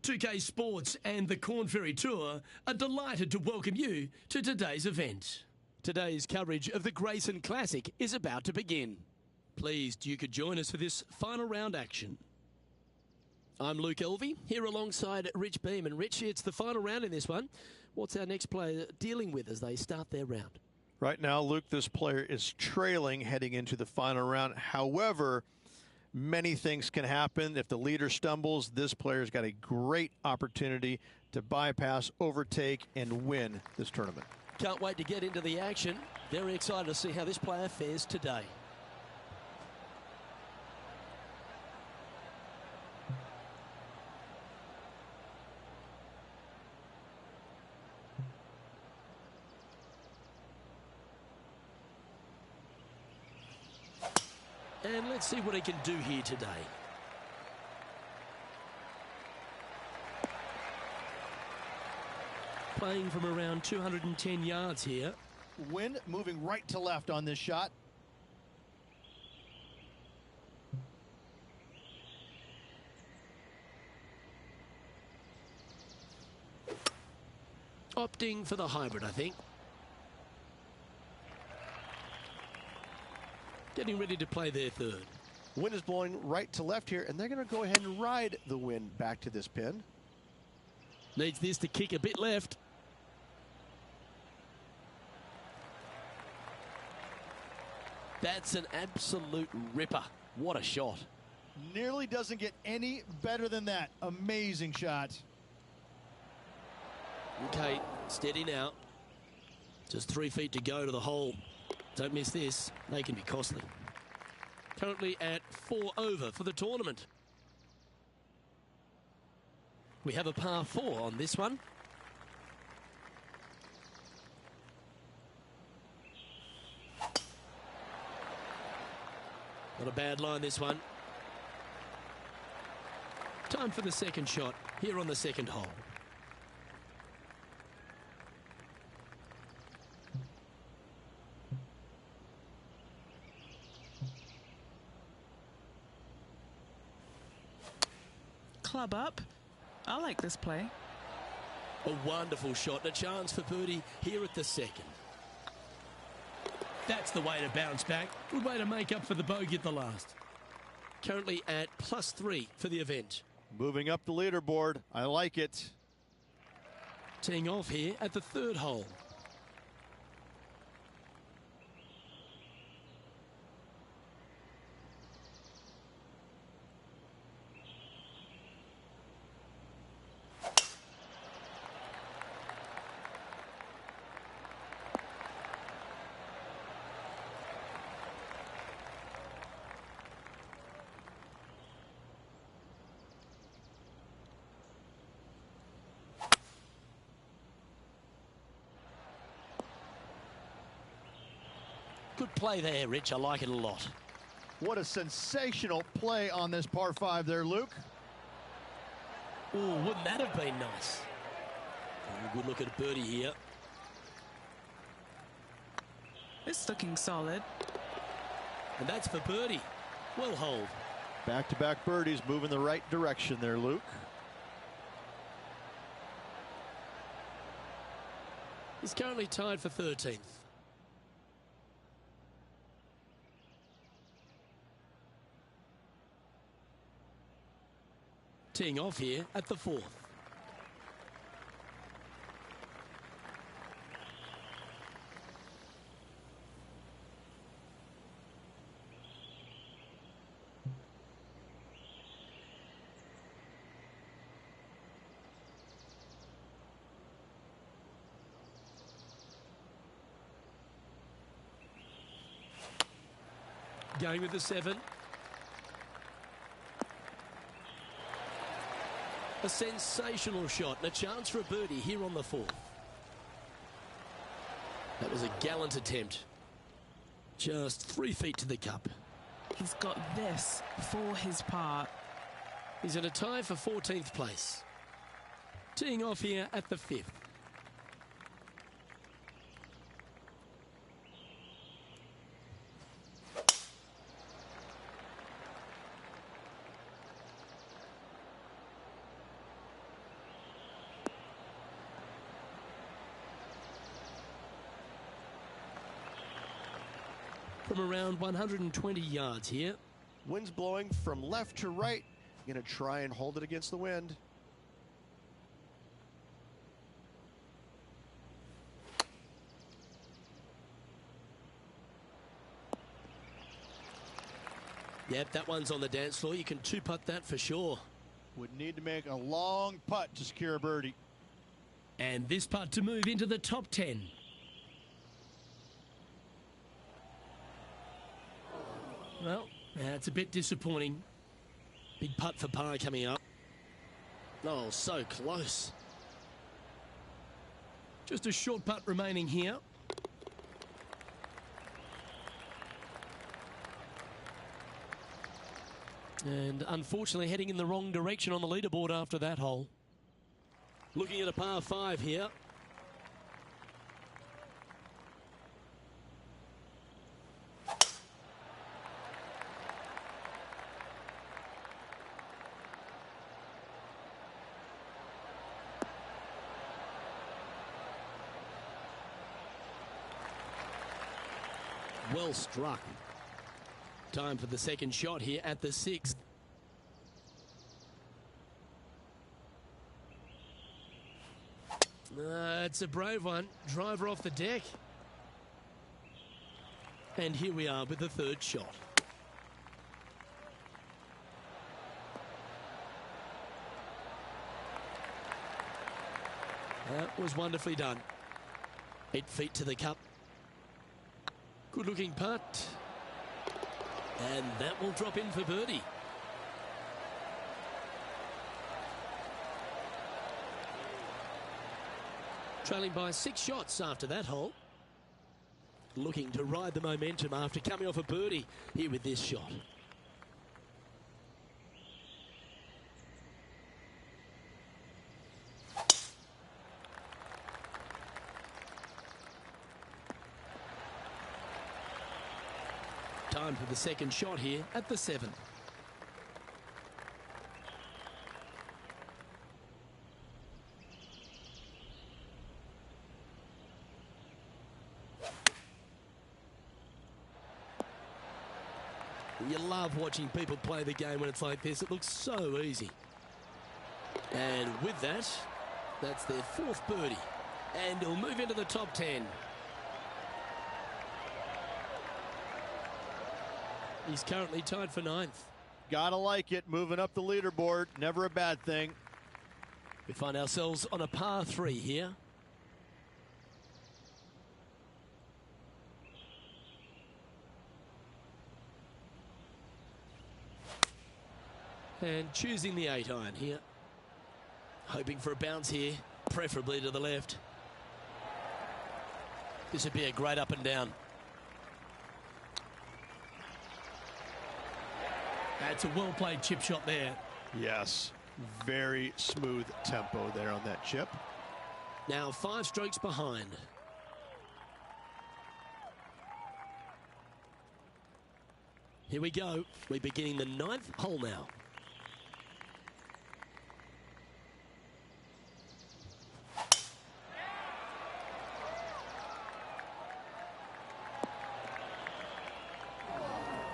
.2K Sports and the Corn Ferry Tour are delighted to welcome you to today's event. Today's coverage of the Grayson Classic is about to begin. Pleased you could join us for this final round action. I'm Luke Elvey, here alongside Rich Beem. And Rich, it's the final round in this one. What's our next player dealing with as they start their round? Right now, Luke, this player is trailing heading into the final round. However, many things can happen. If the leader stumbles, this player's got a great opportunity to bypass, overtake, and win this tournament. Can't wait to get into the action. Very excited to see how this player fares today. And let's see what he can do here today. Playing from around 210 yards here. Wind moving right to left on this shot. Opting for the hybrid, I think. Getting ready to play their third. Wind is blowing right to left here, and they're going to go ahead and ride the wind back to this pin. Needs this to kick a bit left. That's an absolute ripper. What a shot. Nearly doesn't get any better than that. Amazing shot. Okay, steady now. Just 3 feet to go to the hole. Don't miss this. They can be costly. Currently at 4 over for the tournament. We have a par 4 on this one. Not a bad line, this one. Time for the second shot here on the second hole. Club up. I like this play. A wonderful shot and a chance for birdie here at the second. That's the way to bounce back. Good way to make up for the bogey at the last. Currently at +3 for the event. Moving up the leaderboard. I like it. Teeing off here at the third hole. Good play there, Rich. I like it a lot. What a sensational play on this par 5 there, Luke. Oh, wouldn't that have been nice? Oh, good look at a birdie here. It's looking solid. And that's for birdie. Well holed. Back-to-back birdies moving the right direction there, Luke. He's currently tied for 13th. Teeing off here at the 4th. Going with the 7. A sensational shot and a chance for a birdie here on the 4th. That was a gallant attempt. Just 3 feet to the cup. He's got this for his part. He's in a tie for 14th place. Teeing off here at the 5th. From around 120 yards here. Wind's blowing from left to right. Going to try and hold it against the wind. Yep, that one's on the dance floor. You can two-putt that for sure. Would need to make a long putt to secure a birdie. And this putt to move into the top 10. Well, that's a bit disappointing. Big putt for par coming up. Oh, so close. Just a short putt remaining here. And unfortunately heading in the wrong direction on the leaderboard after that hole. Looking at a par 5 here. Well struck. Time for the second shot here at the 6th. It's a brave one. Driver off the deck. And here we are with the third shot. That was wonderfully done. 8 feet to the cup. Good looking putt. And that will drop in for birdie. Trailing by 6 shots after that hole. Looking to ride the momentum after coming off a birdie here with this shot. Time for the second shot here at the 7th. You love watching people play the game when it's like this. It looks so easy. And with that, that's their 4th birdie. And he'll move into the top 10. He's currently tied for 9th. Gotta like it. Moving up the leaderboard. Never a bad thing. We find ourselves on a par 3 here. And choosing the 8 iron here. Hoping for a bounce here, preferably to the left. This would be a great up and down. That's a well-played chip shot there. Yes. Very smooth tempo there on that chip. Now 5 strokes behind. Here we go. We're beginning the 9th hole now.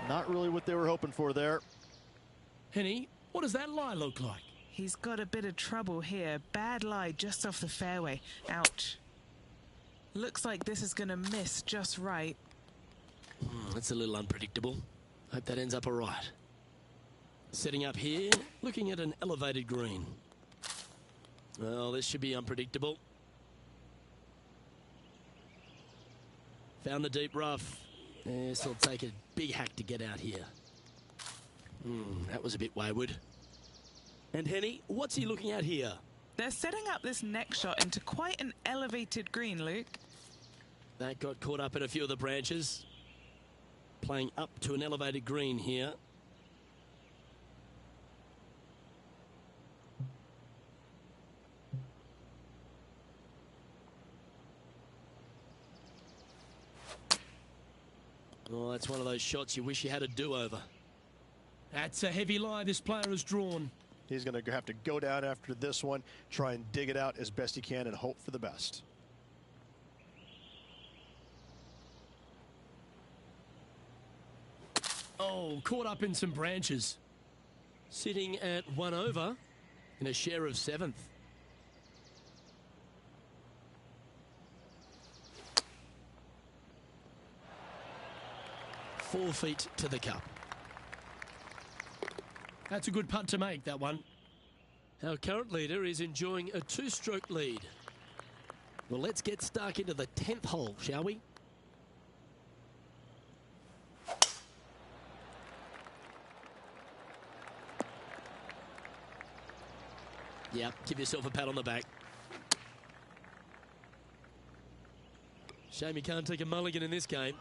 Not really what they were hoping for there. Henny, what does that lie look like? He's got a bit of trouble here. Bad lie just off the fairway. Ouch. Looks like this is going to miss just right. That's a little unpredictable. Hope that ends up all right. Setting up here, looking at an elevated green. Well, this should be unpredictable. Found the deep rough. This will take a big hack to get out here. That was a bit wayward. And Henny, what's he looking at here? They're setting up this next shot into quite an elevated green, Luke. That got caught up in a few of the branches. Playing up to an elevated green here. Oh, that's one of those shots you wish you had a do-over. That's a heavy lie this player has drawn. He's going to have to go down after this one, try and dig it out as best he can and hope for the best. Oh, caught up in some branches. Sitting at 1 over in a share of 7th. Four feet to the cup. That's a good putt to make, that one. Our current leader is enjoying a 2-stroke lead. Well, let's get stuck into the 10th hole, shall we? Yep, give yourself a pat on the back. Shame you can't take a mulligan in this game.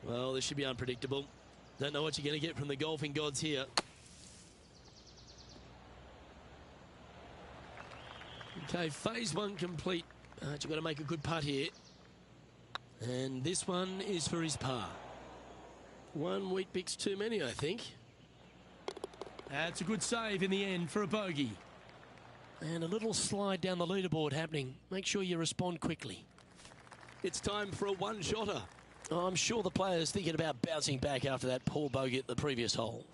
Well, this should be unpredictable. Don't know what you're going to get from the golfing gods here. Okay, phase one complete. You've got to make a good putt here. And this one is for his par. One wheat bix too many, I think. That's a good save in the end for a bogey. And a little slide down the leaderboard happening. Make sure you respond quickly. It's time for a one-shotter. Oh, I'm sure the player's thinking about bouncing back after that poor bogey at the previous hole.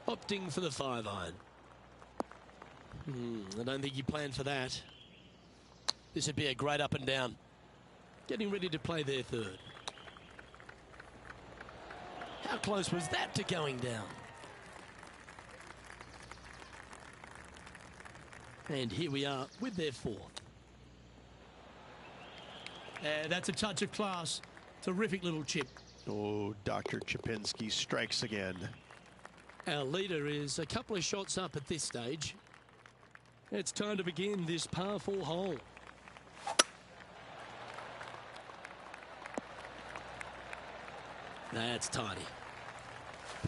Opting for the 5-iron. I don't think he planned for that. This would be a great up and down. Getting ready to play their third. How close was that to going down? And here we are with their fourth. That's a touch of class. Terrific little chip. Oh, Dr. Chipinski strikes again. Our leader is a couple of shots up at this stage. It's time to begin this par 4 hole. That's tidy.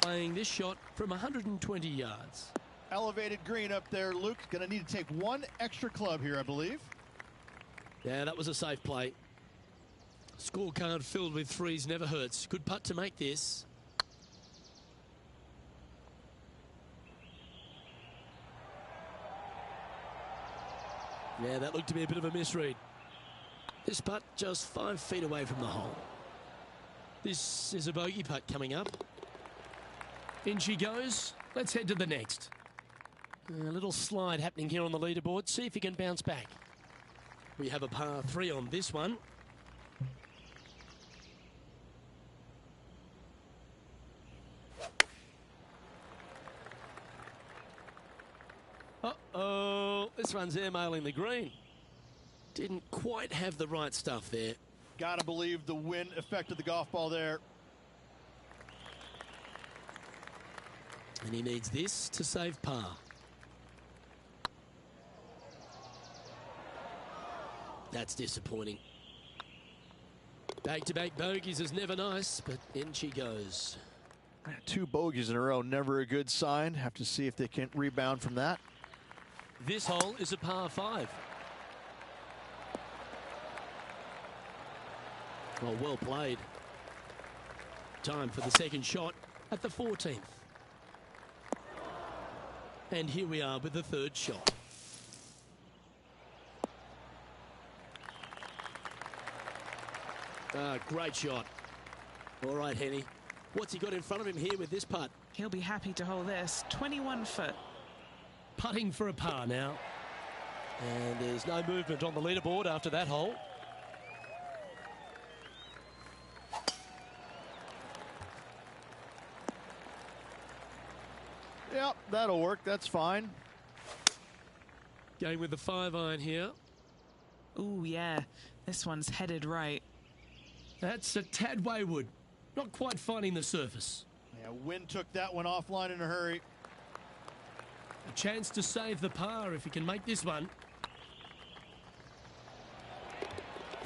Playing this shot from 120 yards. Elevated green up there, Luke. Going to need to take one extra club here, I believe. Yeah, that was a safe play. Scorecard filled with threes never hurts. Good putt to make this. Yeah, that looked to be a bit of a misread. This putt just 5 feet away from the hole. This is a bogey putt coming up. In she goes. Let's head to the next. A little slide happening here on the leaderboard. See if he can bounce back. We have a par 3 on this one. Uh-oh, this one's airmailing the green. Didn't quite have the right stuff there. Gotta believe the wind affected the golf ball there. And he needs this to save par. That's disappointing. Back-to-back bogeys is never nice, but in she goes. 2 bogeys in a row, never a good sign. Have to see if they can rebound from that. This hole is a par 5. Oh, well played. Time for the second shot at the 14th. And here we are with the third shot. Great shot. All right, Henny. What's he got in front of him here with this putt? He'll be happy to hold this. 21 foot. Putting for a par now. And there's no movement on the leaderboard after that hole. Yep, that'll work. That's fine. Going with the 5-iron here. Ooh, yeah. This one's headed right. That's a tad wayward. Not quite finding the surface. Yeah, wind took that one offline in a hurry. A chance to save the par if he can make this one.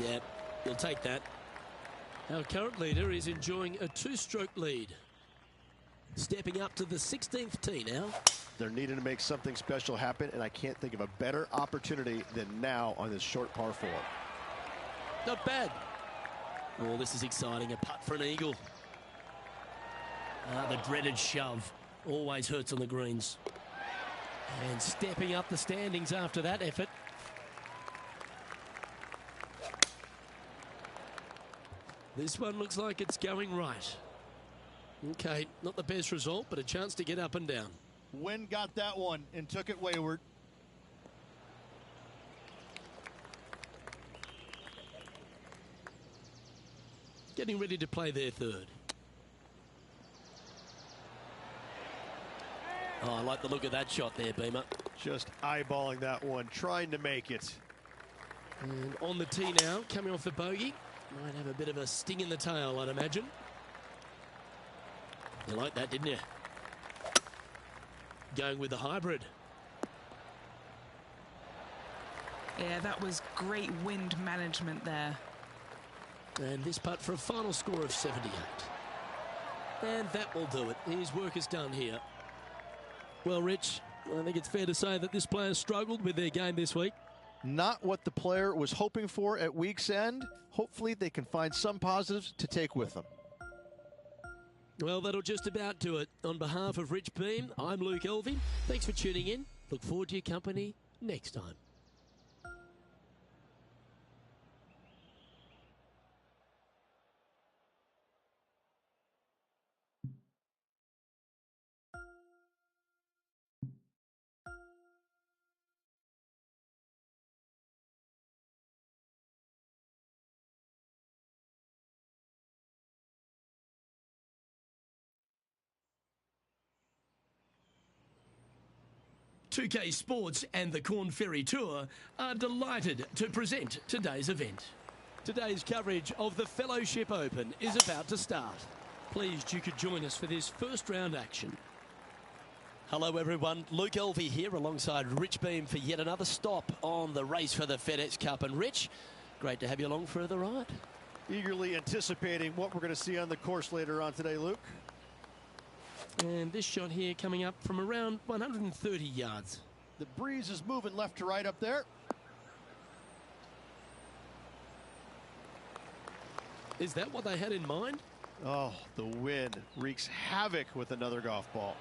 Yep, he'll take that. Our current leader is enjoying a 2-stroke lead. Stepping up to the 16th tee now. They're needing to make something special happen, and I can't think of a better opportunity than now on this short par 4. Not bad. Oh, this is exciting. A putt for an eagle. The dreaded shove. Always hurts on the greens. And stepping up the standings after that effort. This one looks like it's going right. Okay, not the best result, but a chance to get up and down. Wind got that one and took it wayward. Getting ready to play their third. Oh, I like the look of that shot there, Beamer. Just eyeballing that one, trying to make it. And on the tee now, coming off the bogey. Might have a bit of a sting in the tail, I'd imagine. You liked that, didn't you? Going with the hybrid. Yeah, that was great wind management there. And this putt for a final score of 78. And that will do it. His work is done here. Well, Rich, I think it's fair to say that this player struggled with their game this week. Not what the player was hoping for at week's end. Hopefully they can find some positives to take with them. Well, that'll just about do it. On behalf of Rich Beem, I'm Luke Elvey. Thanks for tuning in. Look forward to your company next time. "2K Sports and the Corn Ferry Tour are delighted to present today's event. Today's coverage of the Fellowship Open is about to start. Pleased you could join us for this first round action. Hello everyone, Luke Elvey here alongside Rich Beem for yet another stop on the race for the FedEx Cup. And Rich, great to have you along for the ride. Eagerly anticipating what we're going to see on the course later on today, Luke. And this shot here coming up from around 130 yards. The breeze is moving left to right up there. Is that what they had in mind? Oh, the wind wreaks havoc with another golf ball.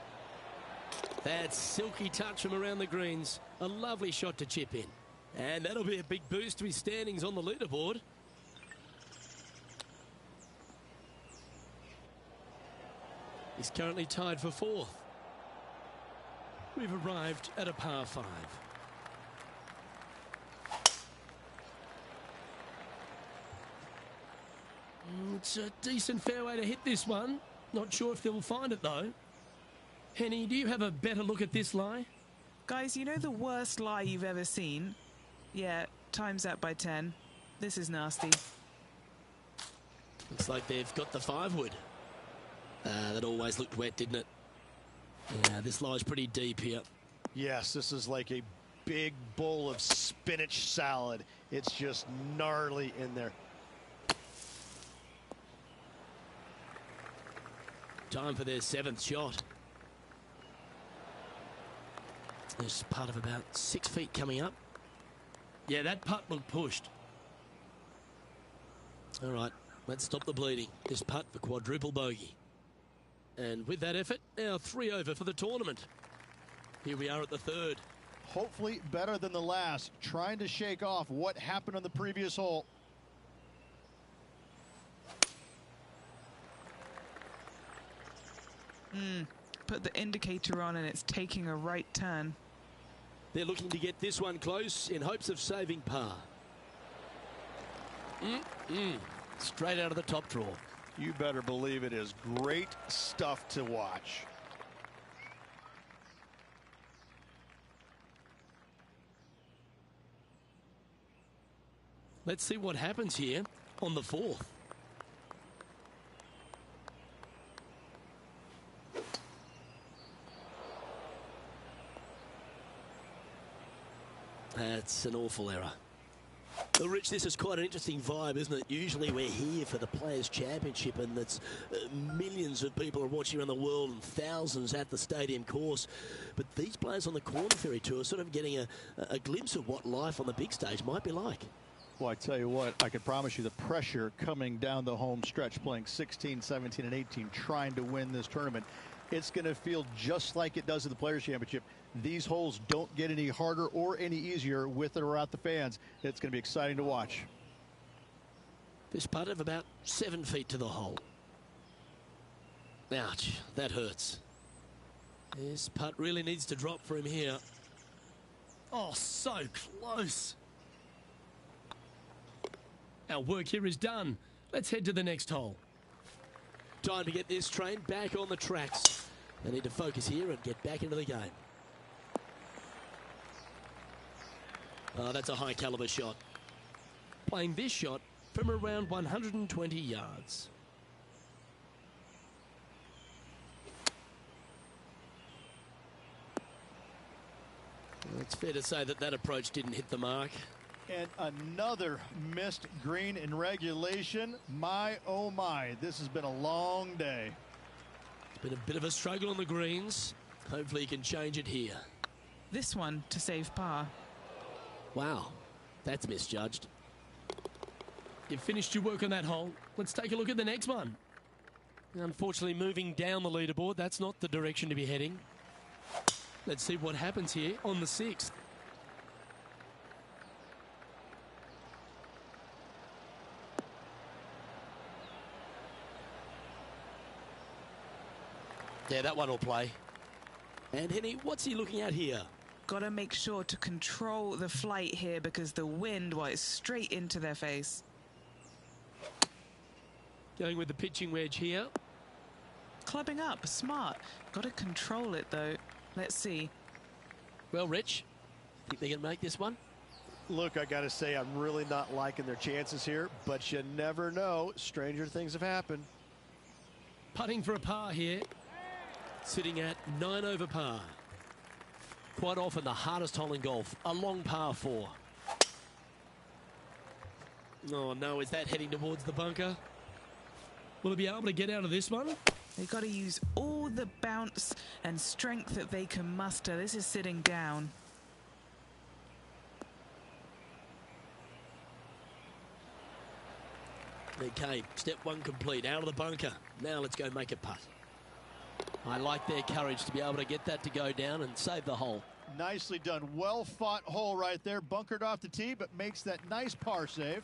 That silky touch from around the greens. A lovely shot to chip in. And that'll be a big boost to his standings on the leaderboard. He's currently tied for fourth. We've arrived at a par 5. It's a decent fairway to hit this one. Not sure if they'll find it though. Henny, do you have a better look at this lie? Guys, you know the worst lie you've ever seen? Yeah, times that by 10. This is nasty. Looks like they've got the 5-wood. That always looked wet, didn't it? Yeah, this lie's pretty deep here. Yes, this is like a big bowl of spinach salad. It's just gnarly in there. Time for their 7th shot. There's putt of about 6 feet coming up. Yeah, that putt looked pushed. All right, let's stop the bleeding. This putt for quadruple bogey. And with that effort, now 3 over for the tournament. Here we are at the 3rd. Hopefully better than the last. Trying to shake off what happened on the previous hole. Put the indicator on and it's taking a right turn. They're looking to get this one close in hopes of saving par. Straight out of the top draw. You better believe it is great stuff to watch. Let's see what happens here on the 4th. That's an awful error. Well, Rich, this is quite an interesting vibe, isn't it? Usually we're here for the Players' Championship, and that's millions of people are watching around the world and thousands at the stadium course. But these players on the Corn Ferry Tour are sort of getting a glimpse of what life on the big stage might be like. Well, I tell you what, I can promise you the pressure coming down the home stretch, playing 16, 17, and 18, trying to win this tournament. It's going to feel just like it does in the Players' Championship. These holes don't get any harder or any easier with or without the fans. It's going to be exciting to watch. This putt of about 7 feet to the hole. Ouch, that hurts. This putt really needs to drop for him here. Oh, so close. Our work here is done. Let's head to the next hole. Time to get this train back on the tracks. They need to focus here and get back into the game. Oh, that's a high caliber shot. Playing this shot from around 120 yards. Well, it's fair to say that that approach didn't hit the mark. And another missed green in regulation. My, oh my, this has been a long day. It's been a bit of a struggle on the greens. Hopefully he can change it here. This one to save par. Wow, that's misjudged. You've finished your work on that hole. Let's take a look at the next one. Unfortunately, moving down the leaderboard, that's not the direction to be heading. Let's see what happens here on the 6th. Yeah, that one will play. And Henny, what's he looking at here? Got to make sure to control the flight here because the wind, well, it's straight into their face. Going with the pitching wedge here. Clubbing up, smart. Got to control it though. Let's see. Well, Rich, think they can make this one? Look, I got to say, I'm really not liking their chances here, but you never know. Stranger things have happened. Putting for a par here. Sitting at 9 over par. Quite often the hardest hole in golf, a long par 4. Oh no, is that heading towards the bunker? Will he be able to get out of this one? They've got to use all the bounce and strength that they can muster. This is sitting down. Okay, step 1 complete, out of the bunker. Now let's go make a putt. I like their courage to be able to get that to go down and save the hole. Nicely done. Well fought hole right there. Bunkered off the tee, but makes that nice par save.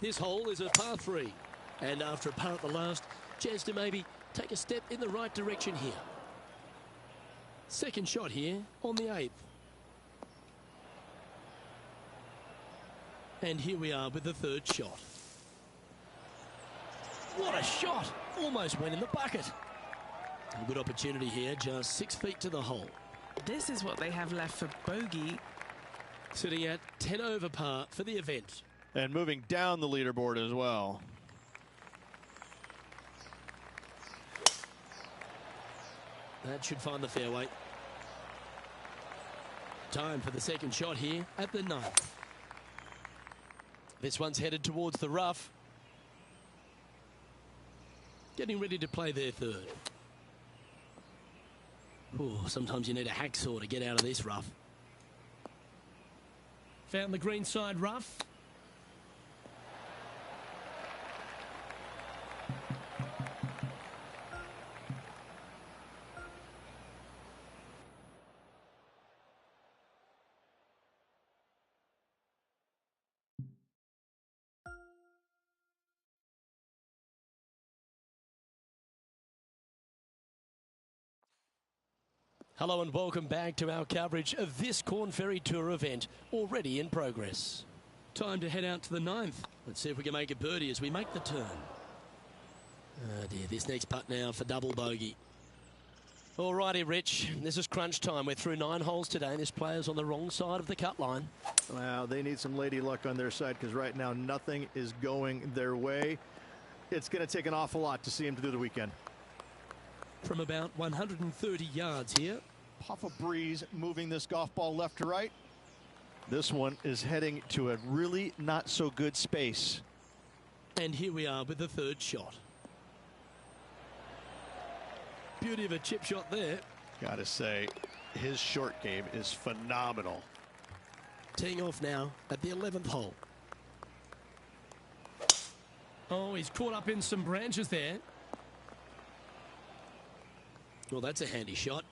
This hole is a par 3. And after a par at the last, chance to maybe take a step in the right direction here. Second shot here on the 8th. And here we are with the 3rd shot. What a shot! Almost went in the bucket. A good opportunity here, just 6 feet to the hole. This is what they have left for bogey. Sitting at 10 over par for the event. And moving down the leaderboard as well. That should find the fairway. Time for the second shot here at the 9th. This one's headed towards the rough. Getting ready to play their 3rd. Ooh, sometimes you need a hacksaw to get out of this rough. Found the green side rough. Hello and welcome back to our coverage of this Korn Ferry Tour event, already in progress. Time to head out to the 9th. Let's see if we can make a birdie as we make the turn. Oh dear, this next putt now for double bogey. Alrighty, Rich, this is crunch time. We're through 9 holes today and this player's on the wrong side of the cut line. Wow, they need some lady luck on their side because right now nothing is going their way. It's going to take an awful lot to see him through the weekend. From about 130 yards here. Puff of breeze moving this golf ball left to right. This one is heading to a really not so good space. And here we are with the 3rd shot. Beauty of a chip shot there. Gotta say, his short game is phenomenal. Teeing off now at the 11th hole. Oh, he's caught up in some branches there. Well, that's a handy shot.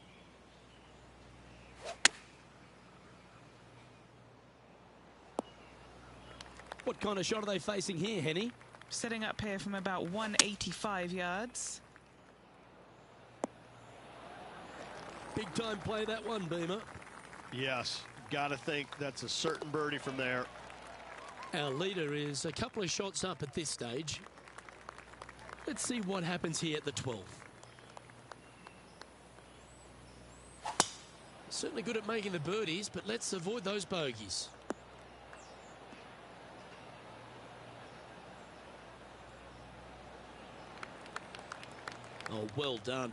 What kind of shot are they facing here, Henny? Setting up here from about 185 yards. Big time play that one, Beamer. Yes, gotta think that's a certain birdie from there. Our leader is a couple of shots up at this stage. Let's see what happens here at the 12th. Certainly good at making the birdies, but let's avoid those bogeys. Oh, well done.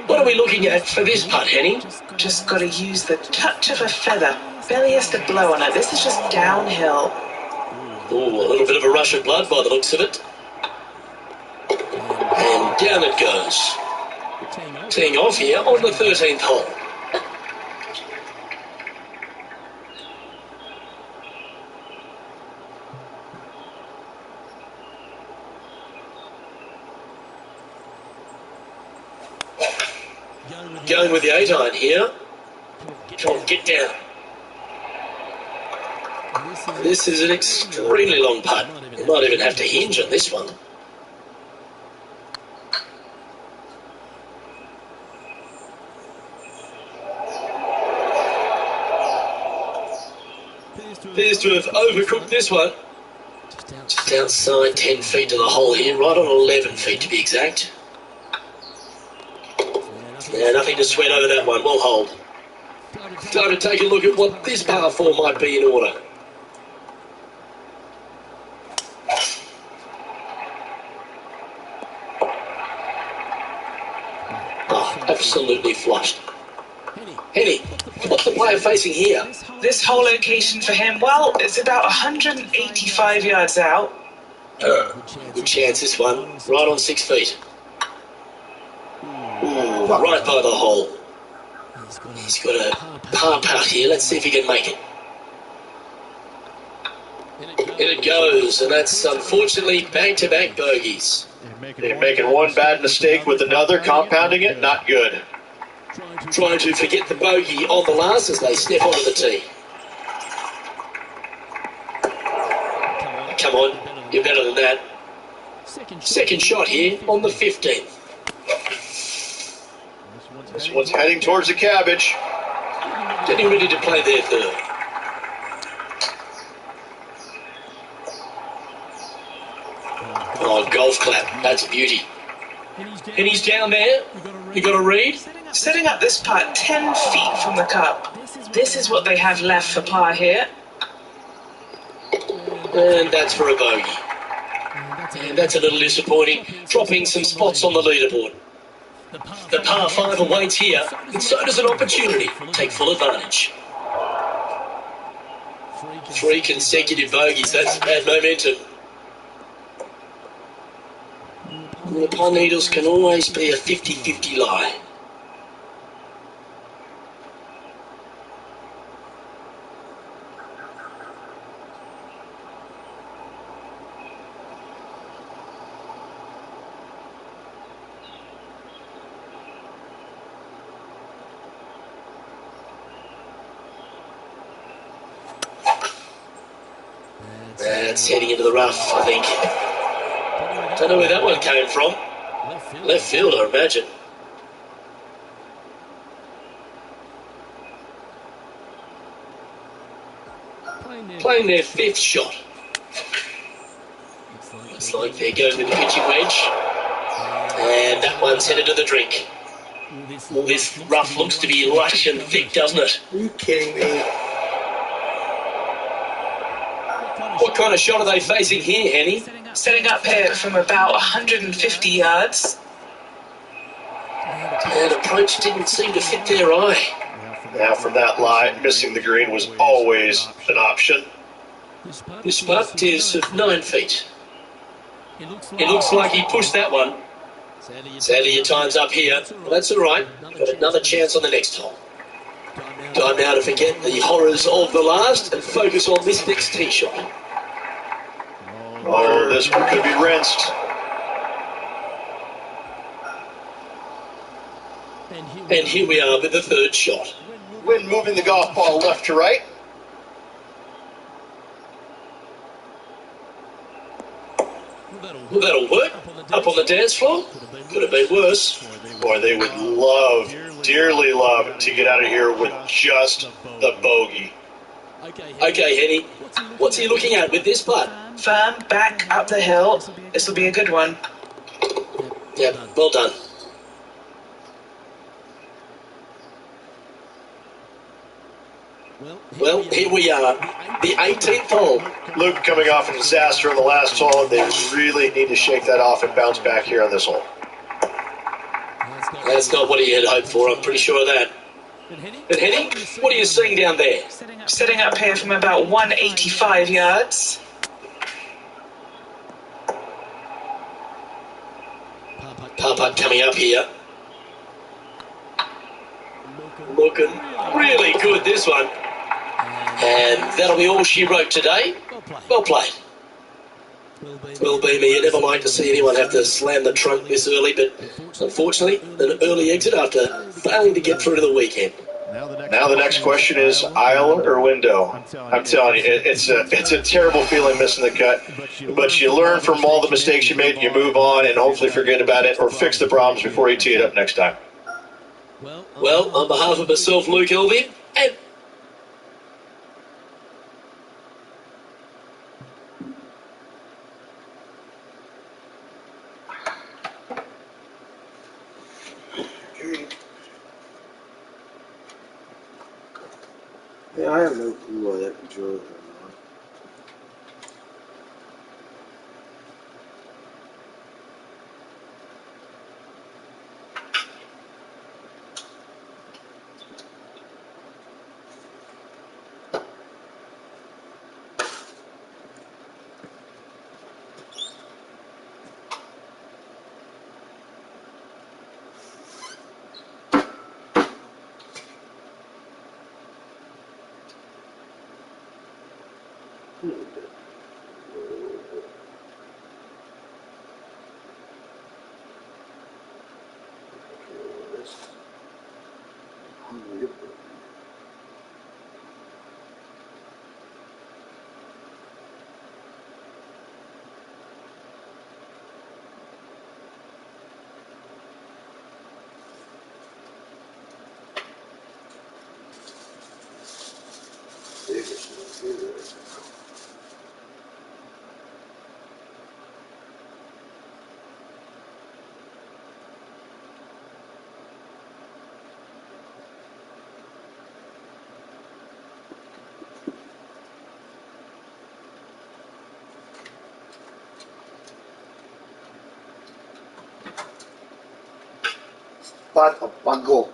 What are we looking at for this putt, Henny? Just got to use the touch of a feather. Barely has to blow on it. This is just downhill. Ooh, a little bit of a rush of blood by the looks of it. And down it goes. Teeing off here on the 13th hole. Going with the 8-iron here. Come on, get down. This is an extremely long putt. You might even have to hinge on this one. Appears to have overcooked this one. Just outside 10 feet to the hole here, right on 11 feet to be exact. Yeah, nothing to sweat over that one. We'll hold. Time to take a look at what this par 4 might be in order. Oh, absolutely flushed. Henny, what's the player facing here? This whole location for him, well, it's about 185 yards out. Good chance this one. Right on 6 feet. Ooh, right by the hole. He's got a par putt here. Let's see if he can make it. In it goes, and that's unfortunately back-to-back bogeys. They're making one bad mistake with another, compounding it, not good. Trying to forget the bogey on the last as they step onto the tee. Come on, you're better than that. Second shot here on the 15th. This one's heading towards the cabbage. Getting ready to play their third. Oh, golf clap. That's a beauty. And he's down there. You got a read? Setting up this putt 10 feet from the cup. This is what they have left for par here. And that's for a bogey. And that's a little disappointing, dropping some spots on the leaderboard. The par 5 awaits here, and so does an opportunity. Take full advantage. 3 consecutive bogeys, that's bad momentum. The pine needles can always be a 50-50 lie. That's heading into the rough, I think. Don't know where that one came from. Left field, I imagine. Playing their 5th shot. Looks like they're going with the pitching wedge. And that one's headed to the drink. Well, this rough looks to be lush and thick, doesn't it? Are you kidding me? What kind of shot are they facing here, Henny? Setting up here from about 150 yards. That approach didn't seem to fit their eye. Now from that lie, missing the green was always an option. This putt is of 9 feet. It looks like he pushed that one. Sadly, your time's up here. But that's all right. Got another chance on the next hole. Time now to forget the horrors of the last and focus on this next tee shot. Oh, this one could be rinsed. And here we are with the third shot. Wind moving the golf ball left to right. Well, that'll work. Up on the dance floor? Could have been worse. Boy, they would love, dearly love, to get out of here with just the bogey. Okay, Henny. What's he looking at with this putt? Firm, back, up the hill. This will be a good one. Yep, well done. Well, here we are, the 18th hole. Luke coming off a disaster on the last hole. They really need to shake that off and bounce back here on this hole. That's not what he had hoped for, I'm pretty sure of that. But Henny, what are you seeing down there? Setting up here from about 185 yards. Par putt coming up here. Looking really good, this one. And that'll be all she wrote today. Well played. Well, Beamer, you never like to see anyone have to slam the trunk this early, but unfortunately, an early exit after failing to get through to the weekend. Now the next question is aisle or window. I'm telling you, it's a terrible feeling missing the cut, but you learn from all the mistakes you made, you move on, and hopefully forget about it or fix the problems before you tee it up next time. Well, on behalf of myself, Luke Elvey, and Yeah, I have no clue why that controller turned on. Bata pagou.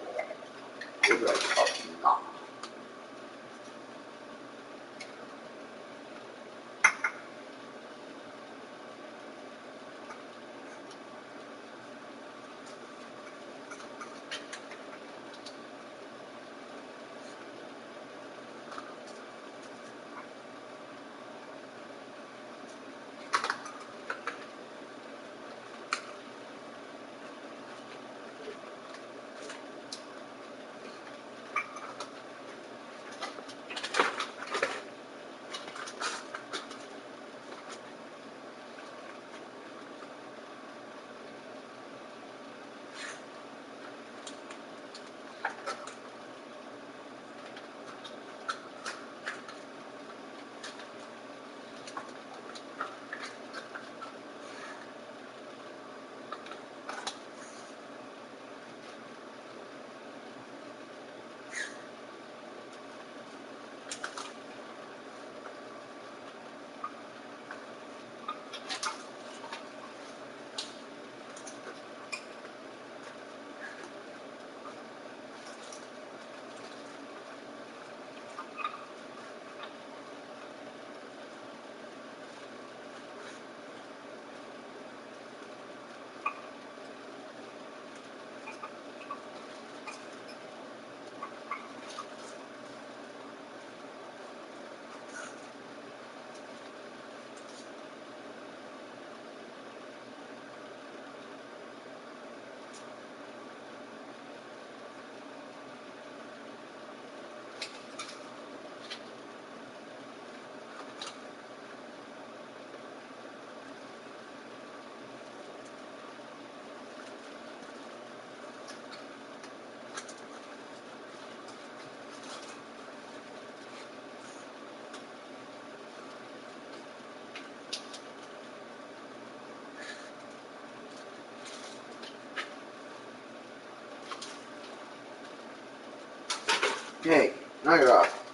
Hey, knock it off.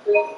Yeah.